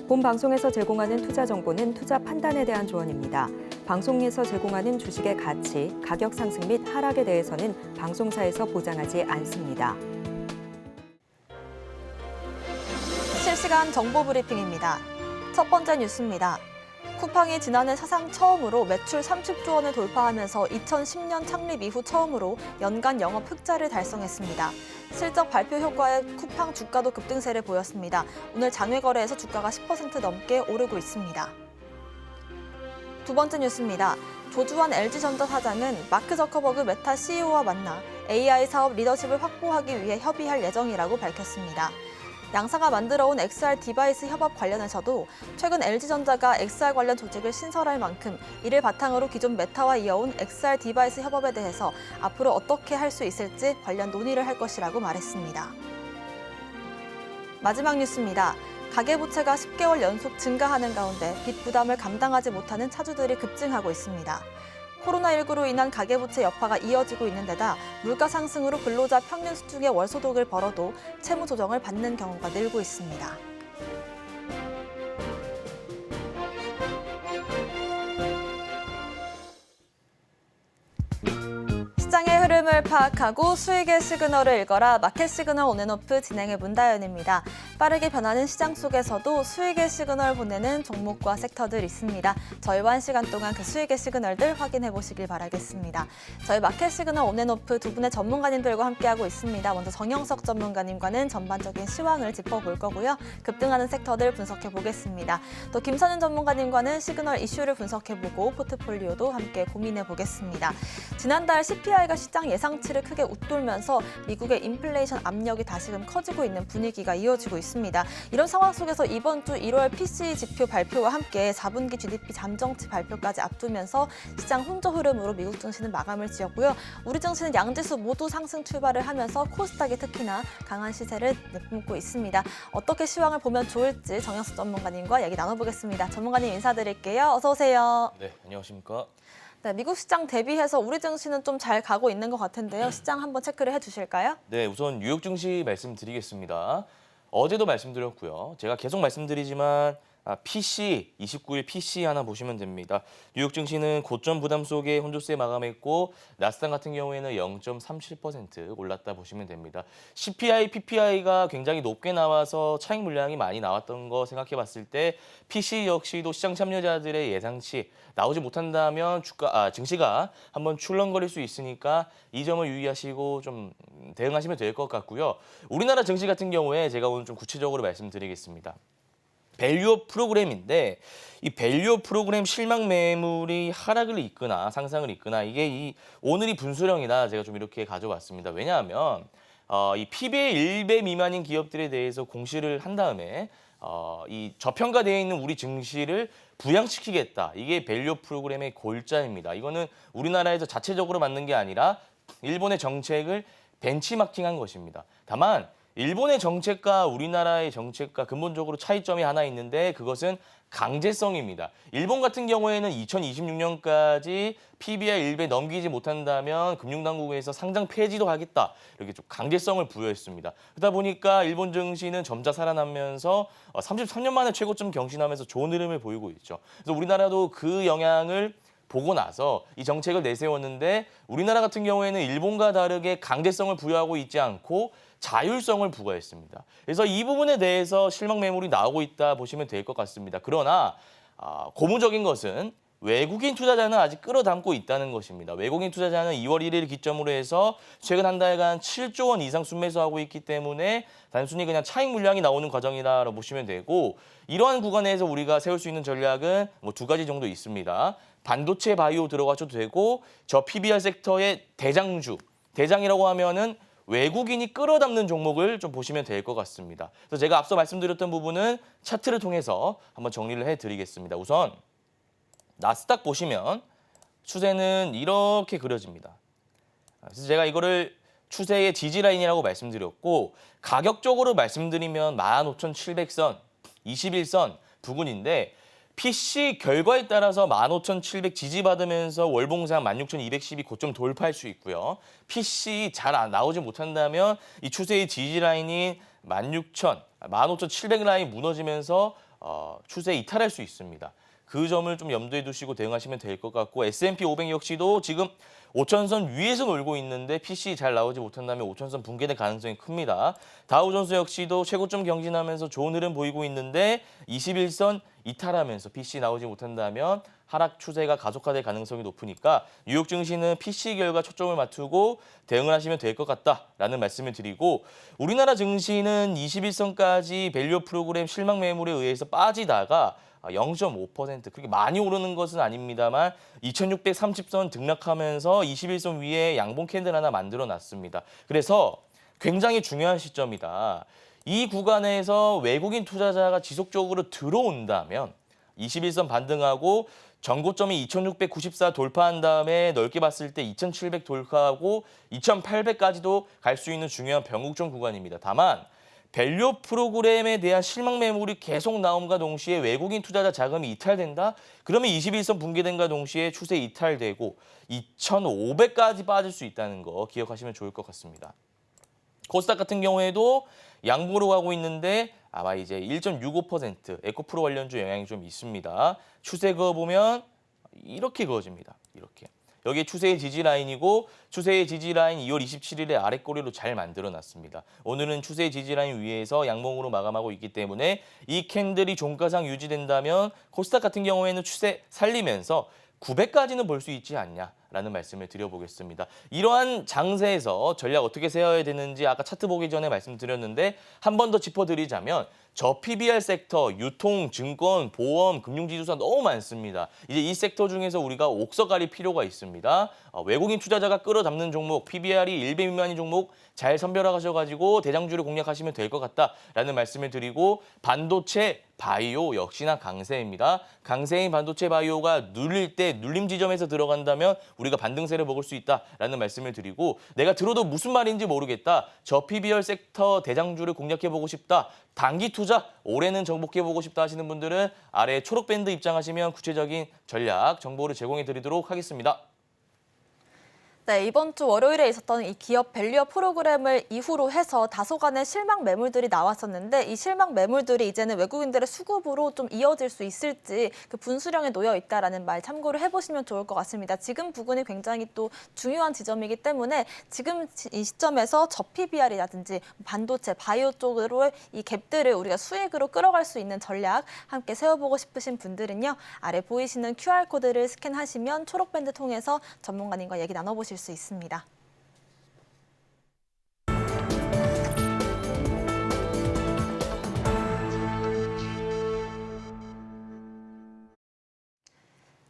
본 방송에서 제공하는 투자 정보는 투자 판단에 대한 조언입니다. 방송에서 제공하는 주식의 가치, 가격 상승 및 하락에 대해서는 방송사에서 보장하지 않습니다. 실시간 정보 브리핑입니다. 첫 번째 뉴스입니다. 쿠팡이 지난해 사상 처음으로 매출 30조 원을 돌파하면서 2010년 창립 이후 처음으로 연간 영업 흑자를 달성했습니다. 실적 발표 효과에 쿠팡 주가도 급등세를 보였습니다. 오늘 장외 거래에서 주가가 10% 넘게 오르고 있습니다. 두 번째 뉴스입니다. 조주환 LG전자 사장은 마크 저커버그 메타 CEO와 만나 AI 사업 리더십을 확보하기 위해 협의할 예정이라고 밝혔습니다. 양사가 만들어온 XR 디바이스 협업 관련해서도 최근 LG전자가 XR 관련 조직을 신설할 만큼 이를 바탕으로 기존 메타와 이어온 XR 디바이스 협업에 대해서 앞으로 어떻게 할 수 있을지 관련 논의를 할 것이라고 말했습니다. 마지막 뉴스입니다. 가계부채가 10개월 연속 증가하는 가운데 빚 부담을 감당하지 못하는 차주들이 급증하고 있습니다. 코로나19로 인한 가계부채 여파가 이어지고 있는 데다 물가 상승으로 근로자 평균 수준의 월소득을 벌어도 채무 조정을 받는 경우가 늘고 있습니다. 시장의 흐름을 파악하고 수익의 시그널을 읽어라. 마켓 시그널 온앤오프 진행의 문다연입니다. 빠르게 변하는 시장 속에서도 수익의 시그널 보내는 종목과 섹터들 있습니다. 저희와 1시간 동안 그 수익의 시그널들 확인해 보시길 바라겠습니다. 저희 마켓 시그널 온앤오프 두 분의 전문가님들과 함께하고 있습니다. 먼저 정영석 전문가님과는 전반적인 시황을 짚어볼 거고요. 급등하는 섹터들 분석해 보겠습니다. 또 김선윤 전문가님과는 시그널 이슈를 분석해보고 포트폴리오도 함께 고민해 보겠습니다. 지난달 CPI가 시장 예상치를 크게 웃돌면서 미국의 인플레이션 압력이 다시금 커지고 있는 분위기가 이어지고 있습니다. 이런 상황 속에서 이번 주 1월 PCE 지표 발표와 함께 4분기 GDP 잠정치 발표까지 앞두면서 시장 혼조 흐름으로 미국 증시는 마감을 지었고요. 우리 증시는 양지수 모두 상승 출발을 하면서 코스닥이 특히나 강한 시세를 내뿜고 있습니다. 어떻게 시황을 보면 좋을지 정영석 전문가님과 얘기 나눠보겠습니다. 전문가님 인사드릴게요. 어서 오세요. 네, 안녕하십니까. 네, 미국 시장 대비해서 우리 증시는 좀 잘 가고 있는 것 같은데요. 시장 한번 체크를 해주실까요? 네, 우선 뉴욕 증시 말씀드리겠습니다. 어제도 말씀드렸고요. 제가 계속 말씀드리지만 PC, 29일 PC 하나 보시면 됩니다. 뉴욕 증시는 고점 부담 속에 혼조세 마감했고 나스닥 같은 경우에는 0.37% 올랐다 보시면 됩니다. CPI, PPI가 굉장히 높게 나와서 차익 물량이 많이 나왔던 거 생각해 봤을 때 PC 역시도 시장 참여자들의 예상치 나오지 못한다면 증시가 한번 출렁거릴 수 있으니까 이 점을 유의하시고 좀 대응하시면 될 것 같고요. 우리나라 증시 같은 경우에 제가 오늘 좀 구체적으로 말씀드리겠습니다. 밸류업 프로그램인데 이 밸류업 프로그램 실망 매물이 하락을 이끄나 상승을 이끄나 이게 오늘이 분수령이다 제가 좀 이렇게 가져왔습니다. 왜냐하면 이 PBR 1배 미만인 기업들에 대해서 공시를 한 다음에 이 저평가되어 있는 우리 증시를 부양시키겠다. 이게 밸류업 프로그램의 골자입니다. 이거는 우리나라에서 자체적으로 만든 게 아니라 일본의 정책을 벤치마킹한 것입니다. 다만 일본의 정책과 우리나라의 정책과 근본적으로 차이점이 하나 있는데 그것은 강제성입니다. 일본 같은 경우에는 2026년까지 PBR 1배 넘기지 못한다면 금융당국에서 상장 폐지도 하겠다. 이렇게 좀 강제성을 부여했습니다. 그러다 보니까 일본 증시는 점차 살아나면서 33년 만에 최고점 경신하면서 좋은 흐름을 보이고 있죠. 그래서 우리나라도 그 영향을 보고 나서 이 정책을 내세웠는데 우리나라 같은 경우에는 일본과 다르게 강제성을 부여하고 있지 않고 자율성을 부과했습니다. 그래서 이 부분에 대해서 실망 매물이 나오고 있다 보시면 될 것 같습니다. 그러나 고무적인 것은 외국인 투자자는 아직 끌어담고 있다는 것입니다. 외국인 투자자는 2월 1일 기점으로 해서 최근 한 달간 7조 원 이상 순매수하고 있기 때문에 단순히 그냥 차익 물량이 나오는 과정이라고 보시면 되고 이러한 구간에서 우리가 세울 수 있는 전략은 두 가지 정도 있습니다. 반도체 바이오 들어가셔도 되고 저 PBR 섹터의 대장이라고 하면은 외국인이 끌어담는 종목을 좀 보시면 될 것 같습니다. 그래서 제가 앞서 말씀드렸던 부분은 차트를 통해서 한번 정리를 해드리겠습니다. 우선 나스닥 보시면 추세는 이렇게 그려집니다. 그래서 제가 이거를 추세의 지지라인이라고 말씀드렸고 가격적으로 말씀드리면 15,700선, 21선 부근인데 PC 결과에 따라서 15,700 지지받으면서 월봉상 16,210이 고점 돌파할 수 있고요. PC 잘 나오지 못한다면 이 추세의 지지라인인 15,700 라인 무너지면서 추세 이탈할 수 있습니다. 그 점을 좀 염두에 두시고 대응하시면 될 것 같고 S&P 500 역시도 지금 5천선 위에서 놀고 있는데 PC 잘 나오지 못한다면 5천선 붕괴될 가능성이 큽니다. 다우존스 역시도 최고점 경신하면서 좋은 흐름 보이고 있는데 21선 이탈하면서 PC 나오지 못한다면 하락 추세가 가속화될 가능성이 높으니까 뉴욕 증시는 PC 결과 초점을 맞추고 대응을 하시면 될 것 같다라는 말씀을 드리고 우리나라 증시는 21선까지 밸류 프로그램 실망 매물에 의해서 빠지다가 0.5% 그렇게 많이 오르는 것은 아닙니다만 2630선 등락하면서 21선 위에 양봉 캔들 하나 만들어 놨습니다. 그래서 굉장히 중요한 시점이다. 이 구간에서 외국인 투자자가 지속적으로 들어온다면 21선 반등하고 전고점이 2694 돌파한 다음에 넓게 봤을 때 2700 돌파하고 2800까지도 갈 수 있는 중요한 변곡점 구간입니다. 다만 밸류 프로그램에 대한 실망 매물이 계속 나옴과 동시에 외국인 투자자 자금이 이탈된다? 그러면 21선 붕괴된과 동시에 추세 이탈되고 2500까지 빠질 수 있다는 거 기억하시면 좋을 것 같습니다. 코스닥 같은 경우에도 양보로 가고 있는데 아마 이제 1.65% 에코프로 관련주 영향이 좀 있습니다. 추세 그어보면 이렇게 그어집니다. 이렇게. 여기에 추세의 지지 라인이고 추세의 지지 라인 2월 27일에 아랫꼬리로 잘 만들어놨습니다. 오늘은 추세의 지지 라인 위에서 양봉으로 마감하고 있기 때문에 이 캔들이 종가상 유지된다면 코스닥 같은 경우에는 추세 살리면서 900까지는 볼 수 있지 않냐라는 말씀을 드려보겠습니다. 이러한 장세에서 전략 어떻게 세워야 되는지 아까 차트 보기 전에 말씀드렸는데 한 번 더 짚어드리자면 저 PBR 섹터, 유통, 증권, 보험, 금융지주사 너무 많습니다. 이제 이 섹터 중에서 우리가 옥석 가릴 필요가 있습니다. 외국인 투자자가 끌어잡는 종목, PBR이 1배 미만인 종목 잘 선별하셔가지고 대장주를 공략하시면 될 것 같다라는 말씀을 드리고 반도체, 바이오 역시나 강세입니다. 강세인 반도체 바이오가 눌릴 때 눌림 지점에서 들어간다면 우리가 반등세를 먹을 수 있다라는 말씀을 드리고 내가 들어도 무슨 말인지 모르겠다. 저 PBR 섹터 대장주를 공략해보고 싶다. 단기 투자 올해는 정복해보고 싶다 하시는 분들은 아래 초록 밴드 입장하시면 구체적인 전략 정보를 제공해 드리도록 하겠습니다. 네, 이번 주 월요일에 있었던 이 기업 밸류업 프로그램을 이후로 해서 다소간의 실망 매물들이 나왔었는데 이 실망 매물들이 이제는 외국인들의 수급으로 좀 이어질 수 있을지 그 분수령에 놓여 있다라는 말 참고를 해보시면 좋을 것 같습니다. 지금 부분이 굉장히 또 중요한 지점이기 때문에 지금 이 시점에서 저 PBR이라든지 반도체, 바이오 쪽으로 이 갭들을 우리가 수익으로 끌어갈 수 있는 전략 함께 세워보고 싶으신 분들은요. 아래 보이시는 QR코드를 스캔하시면 초록밴드 통해서 전문가님과 얘기 나눠보실 수 있습니다.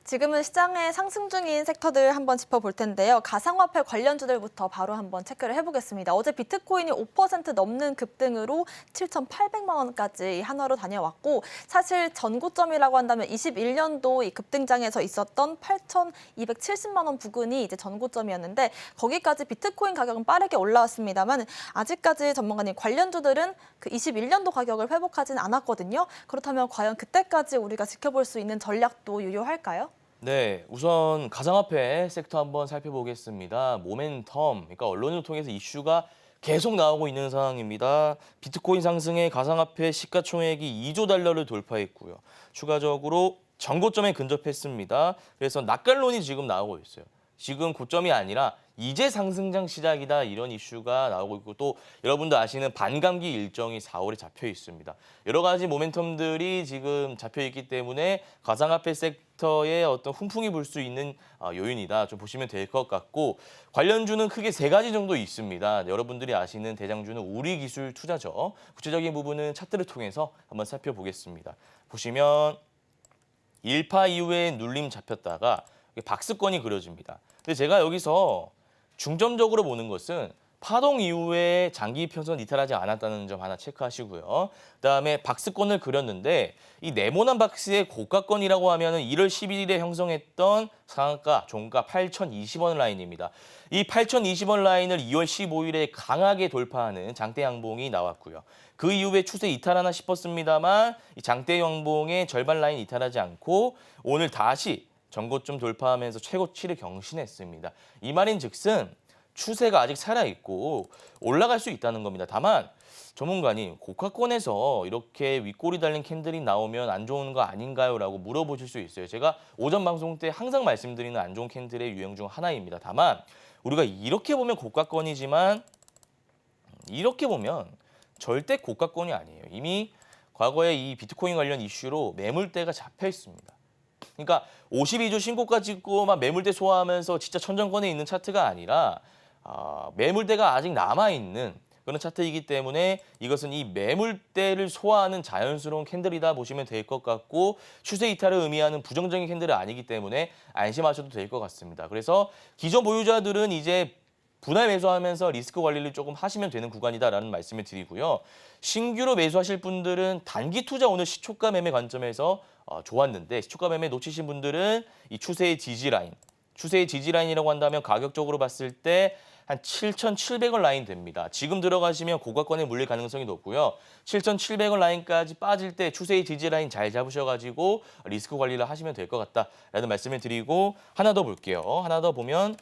지금은 시장에 상승 중인 섹터들 한번 짚어볼 텐데요. 가상화폐 관련주들부터 바로 한번 체크를 해보겠습니다. 어제 비트코인이 5% 넘는 급등으로 7,800만 원까지 한화로 다녀왔고 사실 전고점이라고 한다면 21년도 이 급등장에서 있었던 8,270만 원 부근이 이제 전고점이었는데 거기까지 비트코인 가격은 빠르게 올라왔습니다만 아직까지 전문가님 관련주들은 그 21년도 가격을 회복하지는 않았거든요. 그렇다면 과연 그때까지 우리가 지켜볼 수 있는 전략도 유효할까요? 네, 우선 가상화폐 섹터 한번 살펴보겠습니다. 모멘텀, 그러니까 언론을 통해서 이슈가 계속 나오고 있는 상황입니다. 비트코인 상승에 가상화폐 시가총액이 2조 달러를 돌파했고요. 추가적으로 전고점에 근접했습니다. 그래서 낙관론이 지금 나오고 있어요. 지금 고점이 아니라 이제 상승장 시작이다 이런 이슈가 나오고 있고 또 여러분도 아시는 반감기 일정이 4월에 잡혀 있습니다. 여러 가지 모멘텀들이 지금 잡혀 있기 때문에 가상화폐 섹터에 어떤 훈풍이 불 수 있는 요인이다 좀 보시면 될 것 같고 관련주는 크게 3가지 정도 있습니다. 여러분들이 아시는 대장주는 우리기술 투자죠. 구체적인 부분은 차트를 통해서 한번 살펴보겠습니다. 보시면 1파 이후에 눌림 잡혔다가 박스권이 그려집니다. 근데 제가 여기서 중점적으로 보는 것은 파동 이후에 장기 평선 이탈하지 않았다는 점 하나 체크하시고요. 그다음에 박스권을 그렸는데 이 네모난 박스의 고가권이라고 하면은 1월 11일에 형성했던 상한가, 종가 8,020원 라인입니다. 이 8,020원 라인을 2월 15일에 강하게 돌파하는 장대 양봉이 나왔고요. 그 이후에 추세 이탈하나 싶었습니다만 이 장대 양봉의 절반 라인 이탈하지 않고 오늘 다시 전고점 돌파하면서 최고치를 경신했습니다. 이 말인즉슨 추세가 아직 살아있고 올라갈 수 있다는 겁니다. 다만 전문가님, 고가권에서 이렇게 윗골이 달린 캔들이 나오면 안 좋은 거 아닌가요? 라고 물어보실 수 있어요. 제가 오전 방송 때 항상 말씀드리는 안 좋은 캔들의 유형 중 하나입니다. 다만 우리가 이렇게 보면 고가권이지만 이렇게 보면 절대 고가권이 아니에요. 이미 과거에 이 비트코인 관련 이슈로 매물대가 잡혀 있습니다. 그러니까 52주 신고가 찍고 막 매물대 소화하면서 진짜 천정권에 있는 차트가 아니라 매물대가 아직 남아있는 그런 차트이기 때문에 이것은 이 매물대를 소화하는 자연스러운 캔들이다 보시면 될 것 같고 추세 이탈을 의미하는 부정적인 캔들은 아니기 때문에 안심하셔도 될 것 같습니다. 그래서 기존 보유자들은 이제 분할 매수하면서 리스크 관리를 조금 하시면 되는 구간이다라는 말씀을 드리고요. 신규로 매수하실 분들은 단기 투자 오늘 시초가 매매 관점에서 좋았는데 시초가 매매 놓치신 분들은 이 추세의 지지라인, 추세의 지지라인이라고 한다면 가격적으로 봤을 때 한 7,700원 라인 됩니다. 지금 들어가시면 고가권에 물릴 가능성이 높고요. 7,700원 라인까지 빠질 때 추세의 지지라인 잘 잡으셔가지고 리스크 관리를 하시면 될 것 같다라는 말씀을 드리고 하나 더 볼게요. 하나 더 보면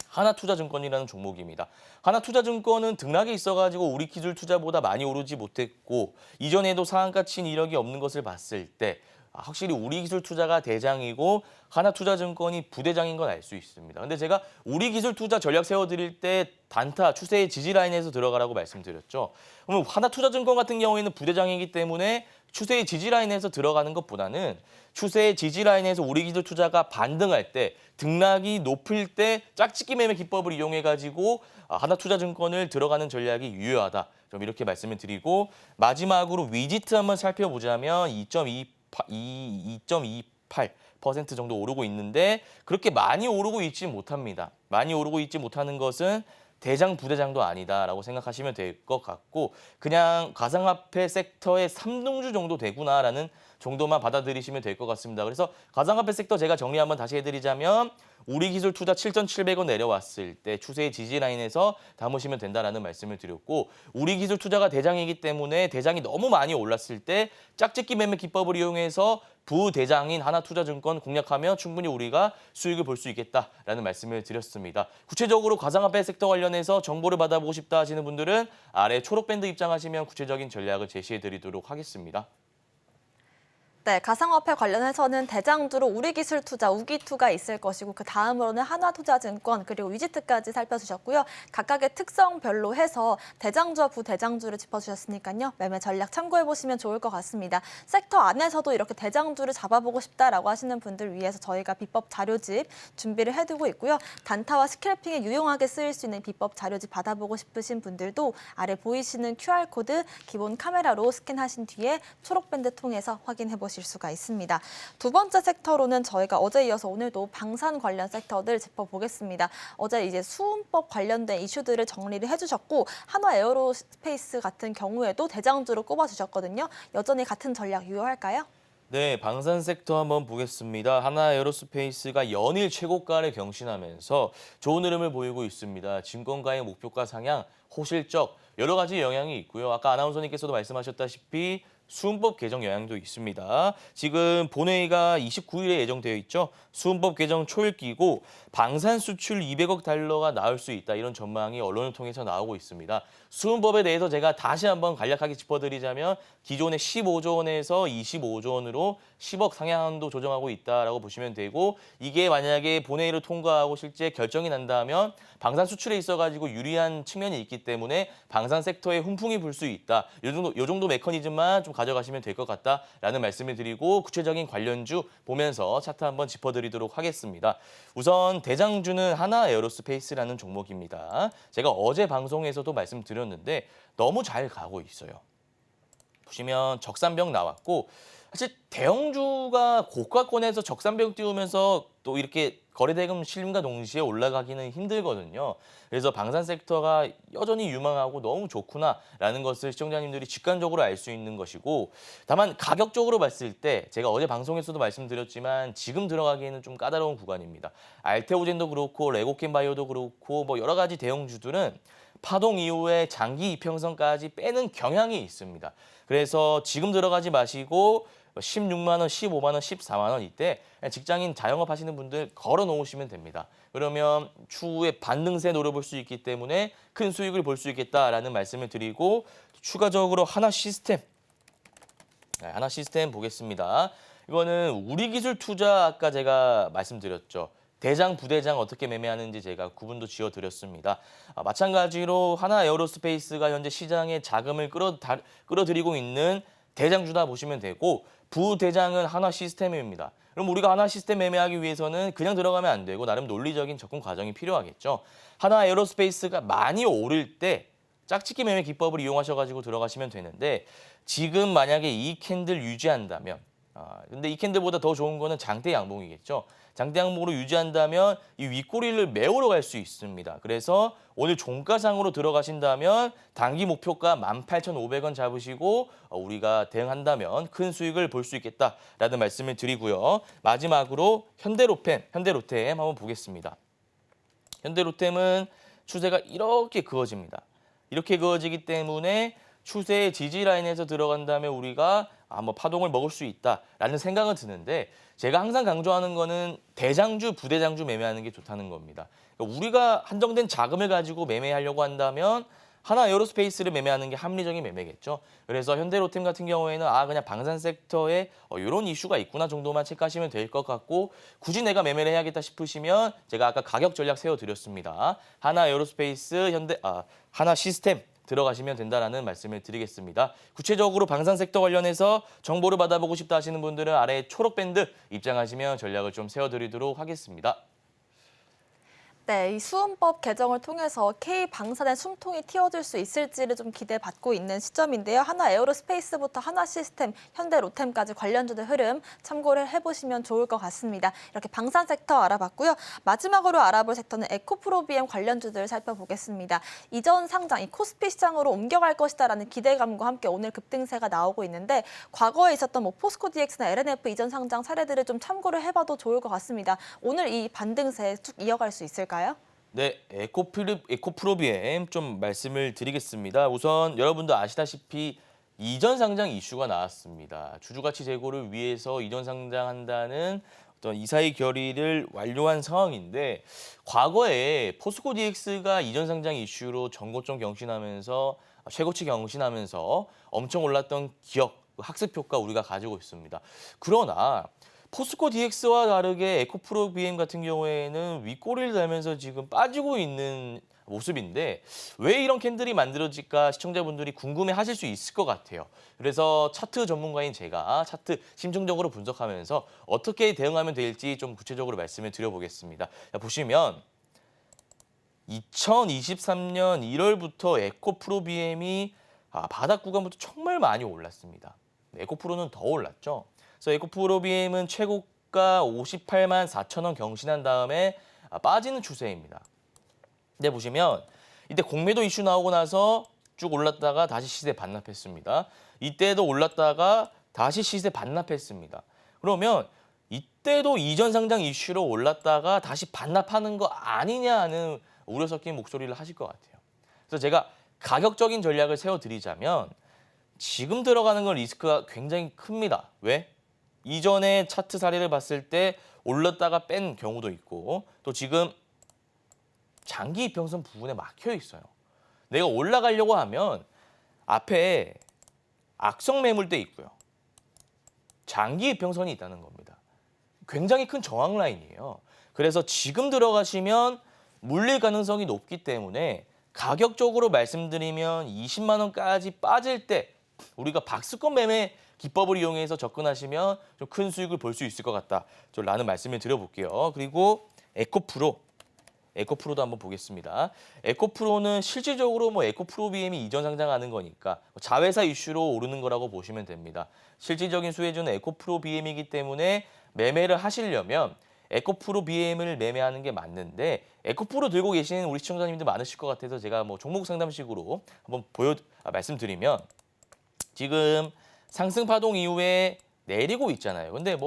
하나투자증권이라는 종목입니다. 하나투자증권은 등락이 있어가지고 우리기술투자보다 많이 오르지 못했고 이전에도 상한가 친 이력이 없는 것을 봤을 때 확실히 우리기술투자가 대장이고 하나투자증권이 부대장인 건 알 수 있습니다. 근데 제가 우리기술투자 전략 세워드릴 때 단타, 추세의 지지라인에서 들어가라고 말씀드렸죠. 그러면 하나투자증권 같은 경우에는 부대장이기 때문에 추세의 지지라인에서 들어가는 것보다는 추세의 지지라인에서 우리기술투자가 반등할 때 등락이 높을 때 짝짓기 매매 기법을 이용해가지고 하나투자증권을 들어가는 전략이 유효하다. 좀 이렇게 말씀을 드리고 마지막으로 위지트 한번 살펴보자면 2.28% 정도 오르고 있는데 그렇게 많이 오르고 있지 못합니다. 많이 오르고 있지 못하는 것은 대장 부대장도 아니다라고 생각하시면 될 것 같고 그냥 가상화폐 섹터의 3등주 정도 되구나라는 정도만 받아들이시면 될 것 같습니다. 그래서 가상화폐 섹터 제가 정리 한번 다시 해드리자면 우리기술투자 7,700원 내려왔을 때 추세의 지지라인에서 담으시면 된다라는 말씀을 드렸고 우리기술투자가 대장이기 때문에 대장이 너무 많이 올랐을 때 짝짓기 매매 기법을 이용해서 부대장인 하나투자증권 공략하면 충분히 우리가 수익을 볼 수 있겠다라는 말씀을 드렸습니다. 구체적으로 가상화폐 섹터 관련해서 정보를 받아보고 싶다 하시는 분들은 아래 초록밴드 입장하시면 구체적인 전략을 제시해드리도록 하겠습니다. 네, 가상화폐 관련해서는 대장주로 우리기술투자, 우기투가 있을 것이고 그 다음으로는 한화투자증권 그리고 위지트까지 살펴주셨고요. 각각의 특성별로 해서 대장주와 부대장주를 짚어주셨으니까요. 매매 전략 참고해보시면 좋을 것 같습니다. 섹터 안에서도 이렇게 대장주를 잡아보고 싶다라고 하시는 분들 위해서 저희가 비법 자료집 준비를 해두고 있고요. 단타와 스캘핑에 유용하게 쓰일 수 있는 비법 자료집 받아보고 싶으신 분들도 아래 보이시는 QR코드 기본 카메라로 스캔하신 뒤에 초록밴드 통해서 확인해보실 수가 있습니다. 두 번째 섹터로는 저희가 어제 이어서 오늘도 방산 관련 섹터들 짚어보겠습니다. 어제 이제 수음법 관련된 이슈들을 정리를 해주셨고 한화 에어로스페이스 같은 경우에도 대장주로 꼽아주셨거든요. 여전히 같은 전략 유효할까요? 네, 방산 섹터 한번 보겠습니다. 하나 에어로스페이스가 연일 최고가를 경신하면서 좋은 흐름을 보이고 있습니다. 증권가의 목표가 상향, 호실적 여러 가지 영향이 있고요. 아까 아나운서님께서도 말씀하셨다시피 수음법 개정 영향도 있습니다. 지금 본회의가 29일에 예정되어 있죠. 수음법 개정 초읽기고 방산 수출 200억 달러가 나올 수 있다. 이런 전망이 언론을 통해서 나오고 있습니다. 수음법에 대해서 제가 다시 한번 간략하게 짚어드리자면 기존의 15조 원에서 25조 원으로 10억 상향도 조정하고 있다라고 보시면 되고 이게 만약에 본회의를 통과하고 실제 결정이 난다면 방산 수출에 있어가지고 유리한 측면이 있기 때문에 방산 섹터에 훈풍이 불 수 있다. 요 정도 메커니즘만 좀 가져가시면 될 것 같다라는 말씀을 드리고 구체적인 관련주 보면서 차트 한번 짚어드리도록 하겠습니다. 우선 대장주는 하나 에어로스페이스라는 종목입니다. 제가 어제 방송에서도 말씀드렸는데 너무 잘 가고 있어요. 보시면 적산병 나왔고 사실 대형주가 고가권에서 적산병 띄우면서 또 이렇게 거래대금 실림과 동시에 올라가기는 힘들거든요. 그래서 방산 섹터가 여전히 유망하고 너무 좋구나라는 것을 시청자님들이 직관적으로 알 수 있는 것이고 다만 가격적으로 봤을 때 제가 어제 방송에서도 말씀드렸지만 지금 들어가기에는 좀 까다로운 구간입니다. 알테오젠도 그렇고 레고캔바이오도 그렇고 뭐 여러 가지 대형주들은 파동 이후에 장기 이평선까지 빼는 경향이 있습니다. 그래서 지금 들어가지 마시고 16만 원, 15만 원, 14만 원 이때 직장인 자영업 하시는 분들 걸어 놓으시면 됩니다. 그러면 추후에 반등세 노려볼 수 있기 때문에 큰 수익을 볼 수 있겠다라는 말씀을 드리고 추가적으로 하나시스템 보겠습니다. 이거는 우리기술투자 아까 제가 말씀드렸죠. 대장, 부대장 어떻게 매매하는지 제가 구분도 지어드렸습니다. 마찬가지로 하나에어로스페이스가 현재 시장에 자금을 끌어들이고 있는 대장주다 보시면 되고 부대장은 하나시스템입니다. 그럼 우리가 하나시스템 매매하기 위해서는 그냥 들어가면 안 되고 나름 논리적인 접근 과정이 필요하겠죠. 하나에어로스페이스가 많이 오를 때 짝짓기 매매 기법을 이용하셔가지고 들어가시면 되는데 지금 만약에 이 캔들 유지한다면 근데 이 캔들보다 더 좋은 거는 장대 양봉이겠죠. 장대 양봉으로 유지한다면 이 윗꼬리를 메우러 갈 수 있습니다. 그래서 오늘 종가상으로 들어가신다면 단기 목표가 18,500원 잡으시고 우리가 대응한다면 큰 수익을 볼 수 있겠다라는 말씀을 드리고요. 마지막으로 현대로템 한번 보겠습니다. 현대로템은 추세가 이렇게 그어집니다. 이렇게 그어지기 때문에 추세의 지지 라인에서 들어간다면 우리가 뭐 파동을 먹을 수 있다라는 생각은 드는데 제가 항상 강조하는 거는 대장주, 부대장주 매매하는 게 좋다는 겁니다. 그러니까 우리가 한정된 자금을 가지고 매매하려고 한다면 하나에어로스페이스를 매매하는 게 합리적인 매매겠죠. 그래서 현대로템 같은 경우에는 그냥 방산 섹터에 이런 이슈가 있구나 정도만 체크하시면 될 것 같고 굳이 내가 매매를 해야겠다 싶으시면 제가 아까 가격 전략 세워드렸습니다. 하나에어로스페이스, 하나시스템 들어가시면 된다라는 말씀을 드리겠습니다. 구체적으로 방산 섹터 관련해서 정보를 받아보고 싶다 하시는 분들은 아래 초록 밴드 입장하시면 전략을 좀 세워드리도록 하겠습니다. 네, 이 수음법 개정을 통해서 K방산의 숨통이 틔워질 수 있을지를 좀 기대받고 있는 시점인데요. 하나에어로스페이스부터 하나시스템, 현대로템까지 관련주들 흐름 참고를 해보시면 좋을 것 같습니다. 이렇게 방산 섹터 알아봤고요. 마지막으로 알아볼 sek터는 에코프로비엠 관련주들 살펴보겠습니다. 이전 상장, 이 코스피 시장으로 옮겨갈 것이다라는 기대감과 함께 오늘 급등세가 나오고 있는데 과거에 있었던 포스코 DX나 LNF 이전 상장 사례들을 좀 참고를 해봐도 좋을 것 같습니다. 오늘 이 반등세 쭉 이어갈 수 있을까요? 네, 에코프로비엠 좀 말씀을 드리겠습니다. 우선 여러분도 아시다시피 이전 상장 이슈가 나왔습니다. 주주가치 제고를 위해서 이전 상장한다는 어떤 이사의 결의를 완료한 상황인데 과거에 포스코 DX가 이전 상장 이슈로 전고점 경신하면서 최고치 경신하면서 엄청 올랐던 기억, 학습 효과 우리가 가지고 있습니다. 그러나 포스코 DX와 다르게 에코프로비엠 같은 경우에는 윗꼬리를 달면서 지금 빠지고 있는 모습인데 왜 이런 캔들이 만들어질까 시청자분들이 궁금해하실 수 있을 것 같아요. 그래서 차트 전문가인 제가 차트 심층적으로 분석하면서 어떻게 대응하면 될지 좀 구체적으로 말씀을 드려보겠습니다. 보시면 2023년 1월부터 에코프로비엠이 바닥 구간부터 정말 많이 올랐습니다. 에코프로는 더 올랐죠. 그래서 에코프로비엠은 최고가 58만 4천 원 경신한 다음에 빠지는 추세입니다. 근데 보시면 이때 공매도 이슈 나오고 나서 쭉 올랐다가 다시 시세 반납했습니다. 이때도 올랐다가 다시 시세 반납했습니다. 그러면 이때도 이전 상장 이슈로 올랐다가 다시 반납하는 거 아니냐 하는 우려 섞인 목소리를 하실 것 같아요. 그래서 제가 가격적인 전략을 세워드리자면 지금 들어가는 건 리스크가 굉장히 큽니다. 왜? 이전에 차트 사례를 봤을 때 올랐다가 뺀 경우도 있고 또 지금 장기 이평선 부분에 막혀 있어요. 내가 올라가려고 하면 앞에 악성 매물대 있고요. 장기 이평선이 있다는 겁니다. 굉장히 큰 저항 라인이에요. 그래서 지금 들어가시면 물릴 가능성이 높기 때문에 가격적으로 말씀드리면 20만 원까지 빠질 때 우리가 박스권 매매 기법을 이용해서 접근하시면 좀 큰 수익을 볼 수 있을 것 같다라는 말씀을 드려볼게요. 그리고 에코프로도 한번 보겠습니다. 에코프로는 실질적으로 에코프로비엠이 이전 상장하는 거니까 자회사 이슈로 오르는 거라고 보시면 됩니다. 실질적인 수혜주는 에코프로비엠이기 때문에 매매를 하시려면 에코프로비엠을 매매하는 게 맞는데 에코프로 들고 계시는 우리 시청자님들 많으실 것 같아서 제가 종목 상담식으로 한번 말씀드리면 지금 상승 파동 이후에 내리고 있잖아요. 근데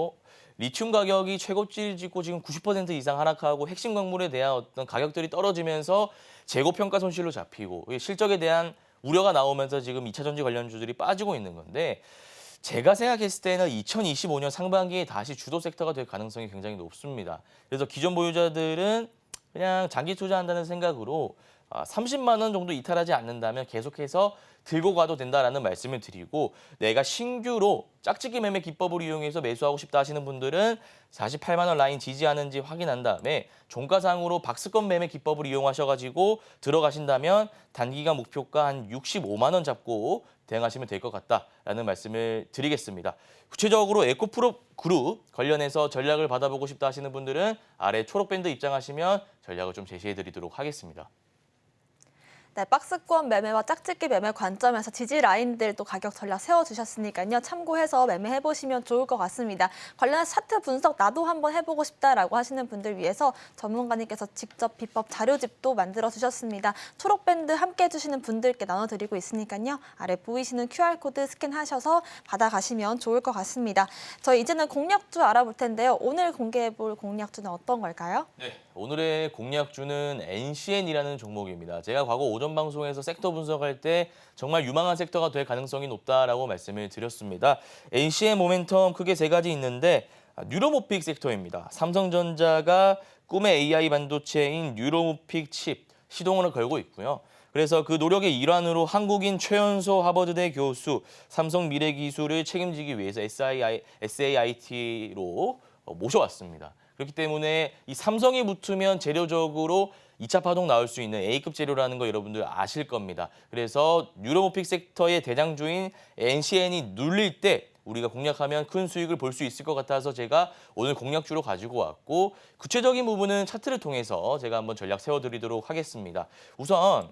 리튬 가격이 최고치를 찍고 지금 90% 이상 하락하고 핵심 광물에 대한 어떤 가격들이 떨어지면서 재고 평가 손실로 잡히고 실적에 대한 우려가 나오면서 지금 2차 전지 관련주들이 빠지고 있는 건데 제가 생각했을 때는 2025년 상반기에 다시 주도 섹터가 될 가능성이 굉장히 높습니다. 그래서 기존 보유자들은 그냥 장기 투자한다는 생각으로 30만 원 정도 이탈하지 않는다면 계속해서 들고 가도 된다라는 말씀을 드리고, 내가 신규로 짝짓기 매매 기법을 이용해서 매수하고 싶다 하시는 분들은 48만 원 라인 지지하는지 확인한 다음에 종가상으로 박스권 매매 기법을 이용하셔가지고 들어가신다면 단기간 목표가 한 65만 원 잡고 대응하시면 될 것 같다라는 말씀을 드리겠습니다. 구체적으로 에코프로 그룹 관련해서 전략을 받아보고 싶다 하시는 분들은 아래 초록밴드 입장하시면 전략을 좀 제시해드리도록 하겠습니다. 네, 박스권 매매와 짝짓기 매매 관점에서 지지 라인들도 가격 전략 세워주셨으니까요. 참고해서 매매해보시면 좋을 것 같습니다. 관련해서 차트 분석 나도 한번 해보고 싶다라고 하시는 분들 위해서 전문가님께서 직접 비법 자료집도 만들어주셨습니다. 초록밴드 함께 해주시는 분들께 나눠드리고 있으니까요. 아래 보이시는 QR코드 스캔하셔서 받아가시면 좋을 것 같습니다. 저희 이제는 공략주 알아볼 텐데요. 오늘 공개해볼 공략주는 어떤 걸까요? 네, 오늘의 공략주는 NCN이라는 종목입니다. 제가 과거 오전 방송에서 섹터 분석할 때 정말 유망한 섹터가 될 가능성이 높다라고 말씀을 드렸습니다. NCN 모멘텀 크게 세 가지 있는데 뉴로모픽 섹터입니다. 삼성전자가 꿈의 AI 반도체인 뉴로모픽 칩 시동을 걸고 있고요. 그래서 그 노력의 일환으로 한국인 최연소 하버드대 교수, 삼성 미래기술을 책임지기 위해서 SAIT로 모셔왔습니다. 그렇기 때문에 이 삼성이 붙으면 재료적으로 2차 파동 나올 수 있는 A급 재료라는 거 여러분들 아실 겁니다. 그래서 뉴로모픽 섹터의 대장주인 NCN이 눌릴 때 우리가 공략하면 큰 수익을 볼 수 있을 것 같아서 제가 오늘 공략주로 가지고 왔고, 구체적인 부분은 차트를 통해서 제가 한번 전략 세워드리도록 하겠습니다. 우선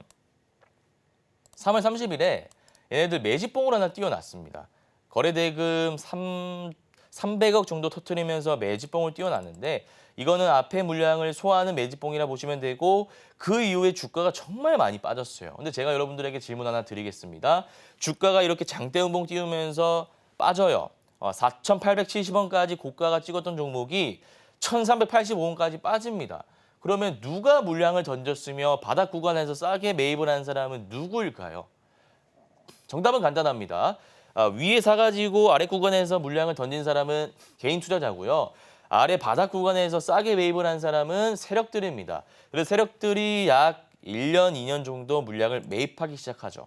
3월 30일에 얘네들 매집봉을 하나 띄워놨습니다. 거래대금 300억 정도 터뜨리면서 매집봉을 띄워놨는데, 이거는 앞에 물량을 소화하는 매집봉이라 보시면 되고, 그 이후에 주가가 정말 많이 빠졌어요. 근데 제가 여러분들에게 질문 하나 드리겠습니다. 주가가 이렇게 장대음봉 띄우면서 빠져요. 4,870원까지 고가가 찍었던 종목이 1,385원까지 빠집니다. 그러면 누가 물량을 던졌으며 바닥 구간에서 싸게 매입을 한 사람은 누구일까요? 정답은 간단합니다. 위에 사가지고 아래 구간에서 물량을 던진 사람은 개인 투자자고요. 아래 바닥 구간에서 싸게 매입을 한 사람은 세력들입니다. 그래서 세력들이 약 1년, 2년 정도 물량을 매입하기 시작하죠.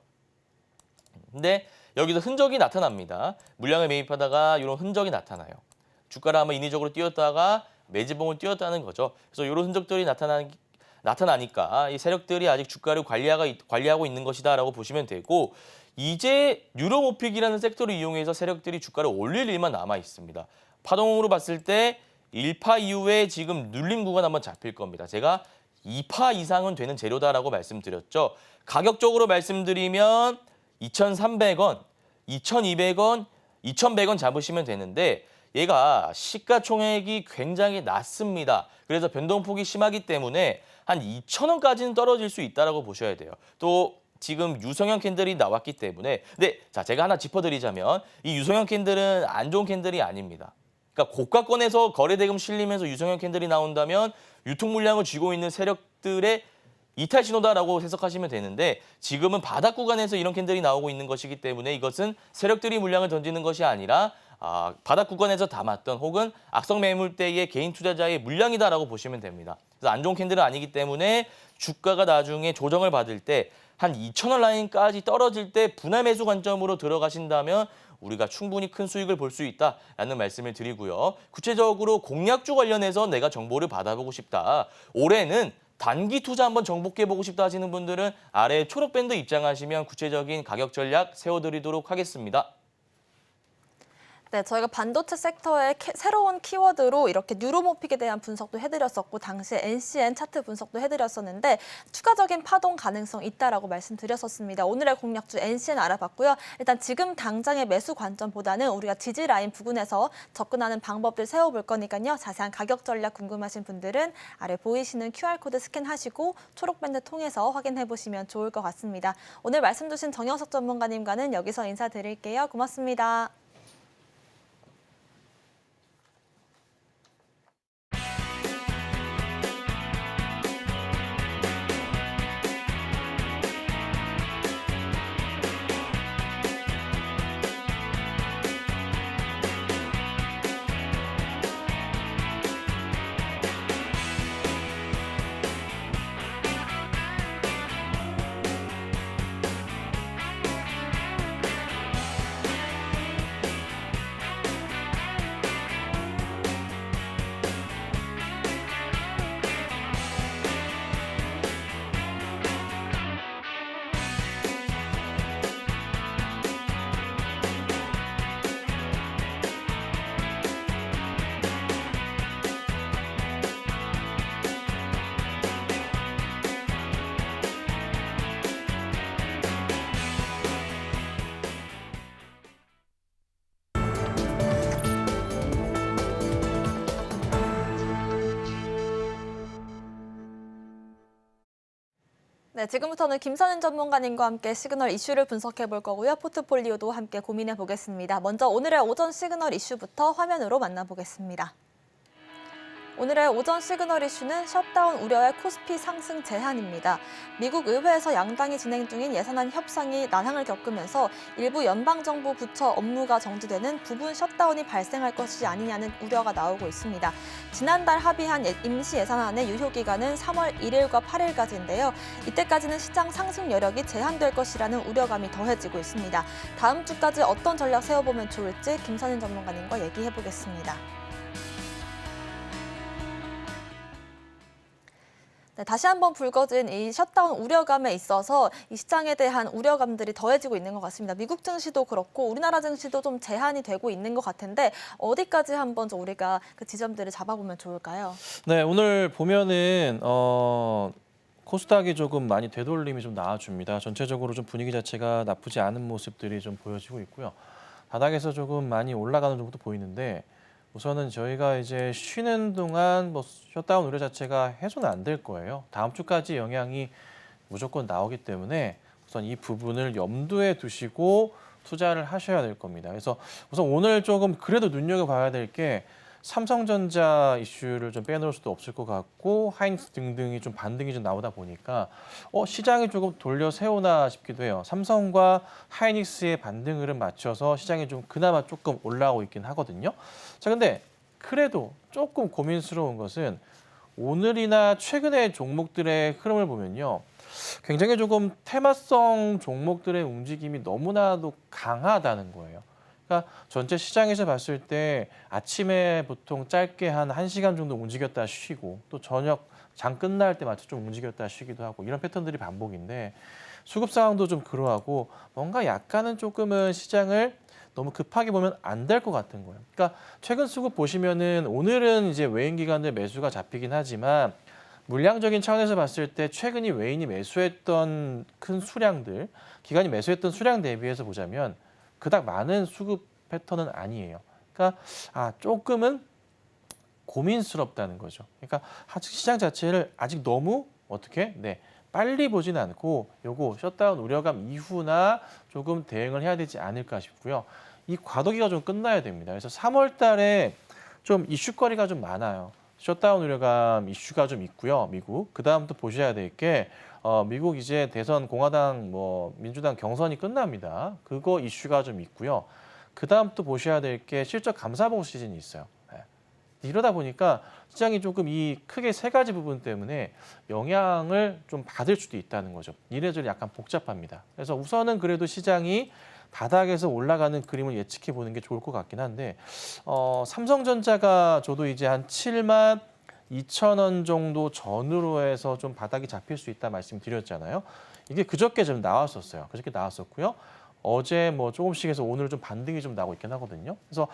근데 여기서 흔적이 나타납니다. 물량을 매입하다가 이런 흔적이 나타나요. 주가를 한번 인위적으로 띄웠다가 매집봉을 띄웠다는 거죠. 그래서 이런 흔적들이 나타나니까 이 세력들이 아직 주가를 관리하고 있는 것이다라고 보시면 되고, 이제 뉴로모픽이라는 섹터를 이용해서 세력들이 주가를 올릴 일만 남아 있습니다. 파동으로 봤을 때 1파 이후에 지금 눌림 구간 한번 잡힐 겁니다. 제가 2파 이상은 되는 재료다라고 말씀드렸죠. 가격적으로 말씀드리면 2,300원, 2,200원, 2,100원 잡으시면 되는데, 얘가 시가총액이 굉장히 낮습니다. 그래서 변동폭이 심하기 때문에 한 2,000원까지는 떨어질 수 있다고 보셔야 돼요. 또 지금 유성형 캔들이 나왔기 때문에, 근데 자, 제가 하나 짚어드리자면 이 유성형 캔들은 안 좋은 캔들이 아닙니다. 그러니까 고가권에서 거래대금 실리면서 유성형 캔들이 나온다면 유통 물량을 쥐고 있는 세력들의 이탈 신호다라고 해석하시면 되는데, 지금은 바닥 구간에서 이런 캔들이 나오고 있는 것이기 때문에 이것은 세력들이 물량을 던지는 것이 아니라 바닥 구간에서 담았던 혹은 악성 매물대의 개인 투자자의 물량이다라고 보시면 됩니다. 그래서 안 좋은 캔들은 아니기 때문에 주가가 나중에 조정을 받을 때 한 2,000원 라인까지 떨어질 때 분할 매수 관점으로 들어가신다면 우리가 충분히 큰 수익을 볼 수 있다라는 말씀을 드리고요. 구체적으로 공략주 관련해서 내가 정보를 받아보고 싶다, 올해는 단기 투자 한번 정복해보고 싶다 하시는 분들은 아래 초록밴드 입장하시면 구체적인 가격 전략 세워드리도록 하겠습니다. 네, 저희가 반도체 섹터의 새로운 키워드로 이렇게 뉴로모픽에 대한 분석도 해드렸었고, 당시에 NCN 차트 분석도 해드렸었는데 추가적인 파동 가능성 있다라고 말씀드렸었습니다. 오늘의 공략주 NCN 알아봤고요. 일단 지금 당장의 매수 관점보다는 우리가 지지 라인 부근에서 접근하는 방법들 세워볼 거니까요. 자세한 가격 전략 궁금하신 분들은 아래 보이시는 QR코드 스캔하시고 초록밴드 통해서 확인해보시면 좋을 것 같습니다. 오늘 말씀 주신 정영석 전문가님과는 여기서 인사드릴게요. 고맙습니다. 네, 지금부터는 김선인 전문가님과 함께 시그널 이슈를 분석해 볼 거고요. 포트폴리오도 함께 고민해 보겠습니다. 먼저 오늘의 오전 시그널 이슈부터 화면으로 만나보겠습니다. 오늘의 오전 시그널 이슈는 셧다운 우려의 코스피 상승 제한입니다. 미국 의회에서 양당이 진행 중인 예산안 협상이 난항을 겪으면서 일부 연방정부 부처 업무가 정지되는 부분 셧다운이 발생할 것이 아니냐는 우려가 나오고 있습니다. 지난달 합의한 임시 예산안의 유효기간은 3월 1일과 8일까지인데요. 이때까지는 시장 상승 여력이 제한될 것이라는 우려감이 더해지고 있습니다. 다음 주까지 어떤 전략 세워보면 좋을지 김선인 전문가님과 얘기해 보겠습니다. 네, 다시 한번 불거진 이 셧다운 우려감에 있어서 이 시장에 대한 우려감들이 더해지고 있는 것 같습니다. 미국 증시도 그렇고 우리나라 증시도 좀 제한이 되고 있는 것 같은데 어디까지 한번 좀 우리가 그 지점들을 잡아보면 좋을까요? 네, 오늘 보면은 코스닥이 조금 많이 되돌림이 좀 나와줍니다. 전체적으로 좀 분위기 자체가 나쁘지 않은 모습들이 좀 보여지고 있고요. 바닥에서 조금 많이 올라가는 정도 보이는데 우선은 저희가 이제 쉬는 동안 뭐 셧다운 우려 자체가 해소는 안 될 거예요. 다음 주까지 영향이 무조건 나오기 때문에 우선 이 부분을 염두에 두시고 투자를 하셔야 될 겁니다. 그래서 우선 오늘 조금 그래도 눈여겨봐야 될 게 삼성전자 이슈를 좀 빼놓을 수도 없을 것 같고 하이닉스 등등이 좀 반등이 좀 나오다 보니까 시장이 조금 돌려 세우나 싶기도 해요. 삼성과 하이닉스의 반등 흐름 맞춰서 시장이 좀 그나마 조금 올라오고 있긴 하거든요. 자, 근데 그래도 조금 고민스러운 것은 오늘이나 최근의 종목들의 흐름을 보면요. 굉장히 조금 테마성 종목들의 움직임이 너무나도 강하다는 거예요. 그러니까 전체 시장에서 봤을 때 아침에 보통 짧게 한 1시간 정도 움직였다 쉬고 또 저녁 장 끝날 때 맞춰 좀 움직였다 쉬기도 하고 이런 패턴들이 반복인데 수급 상황도 좀 그러하고 뭔가 약간은 조금은 시장을 너무 급하게 보면 안 될 것 같은 거예요. 그러니까 최근 수급 보시면은 오늘은 이제 외인 기관들 매수가 잡히긴 하지만 물량적인 차원에서 봤을 때 최근이 외인이 매수했던 큰 수량들, 기관이 매수했던 수량 대비해서 보자면 그닥 많은 수급 패턴은 아니에요. 그러니까 조금은 고민스럽다는 거죠. 그러니까 아직 시장 자체를 아직 너무 빨리 보진 않고 요거 셧다운 우려감 이후나 조금 대응을 해야 되지 않을까 싶고요. 이 과도기가 좀 끝나야 됩니다. 그래서 3월 달에 좀 이슈거리가 좀 많아요. 셧다운 우려감 이슈가 좀 있고요. 미국. 그다음부터 보셔야 될 게 미국 이제 대선 공화당 민주당 경선이 끝납니다. 그거 이슈가 좀 있고요. 그다음부터 보셔야 될 게 실적 감사보고 시즌이 있어요. 이러다 보니까 시장이 조금 이 크게 세 가지 부분 때문에 영향을 좀 받을 수도 있다는 거죠. 이래저래 약간 복잡합니다. 그래서 우선은 그래도 시장이 바닥에서 올라가는 그림을 예측해 보는 게 좋을 것 같긴 한데 삼성전자가 저도 이제 한 7만 2천 원 정도 전후로 해서 좀 바닥이 잡힐 수 있다 말씀드렸잖아요. 이게 그저께 좀 나왔었어요. 그저께 나왔었고요. 어제 조금씩 해서 오늘 좀 반등이 좀 나오고 있긴 하거든요. 그래서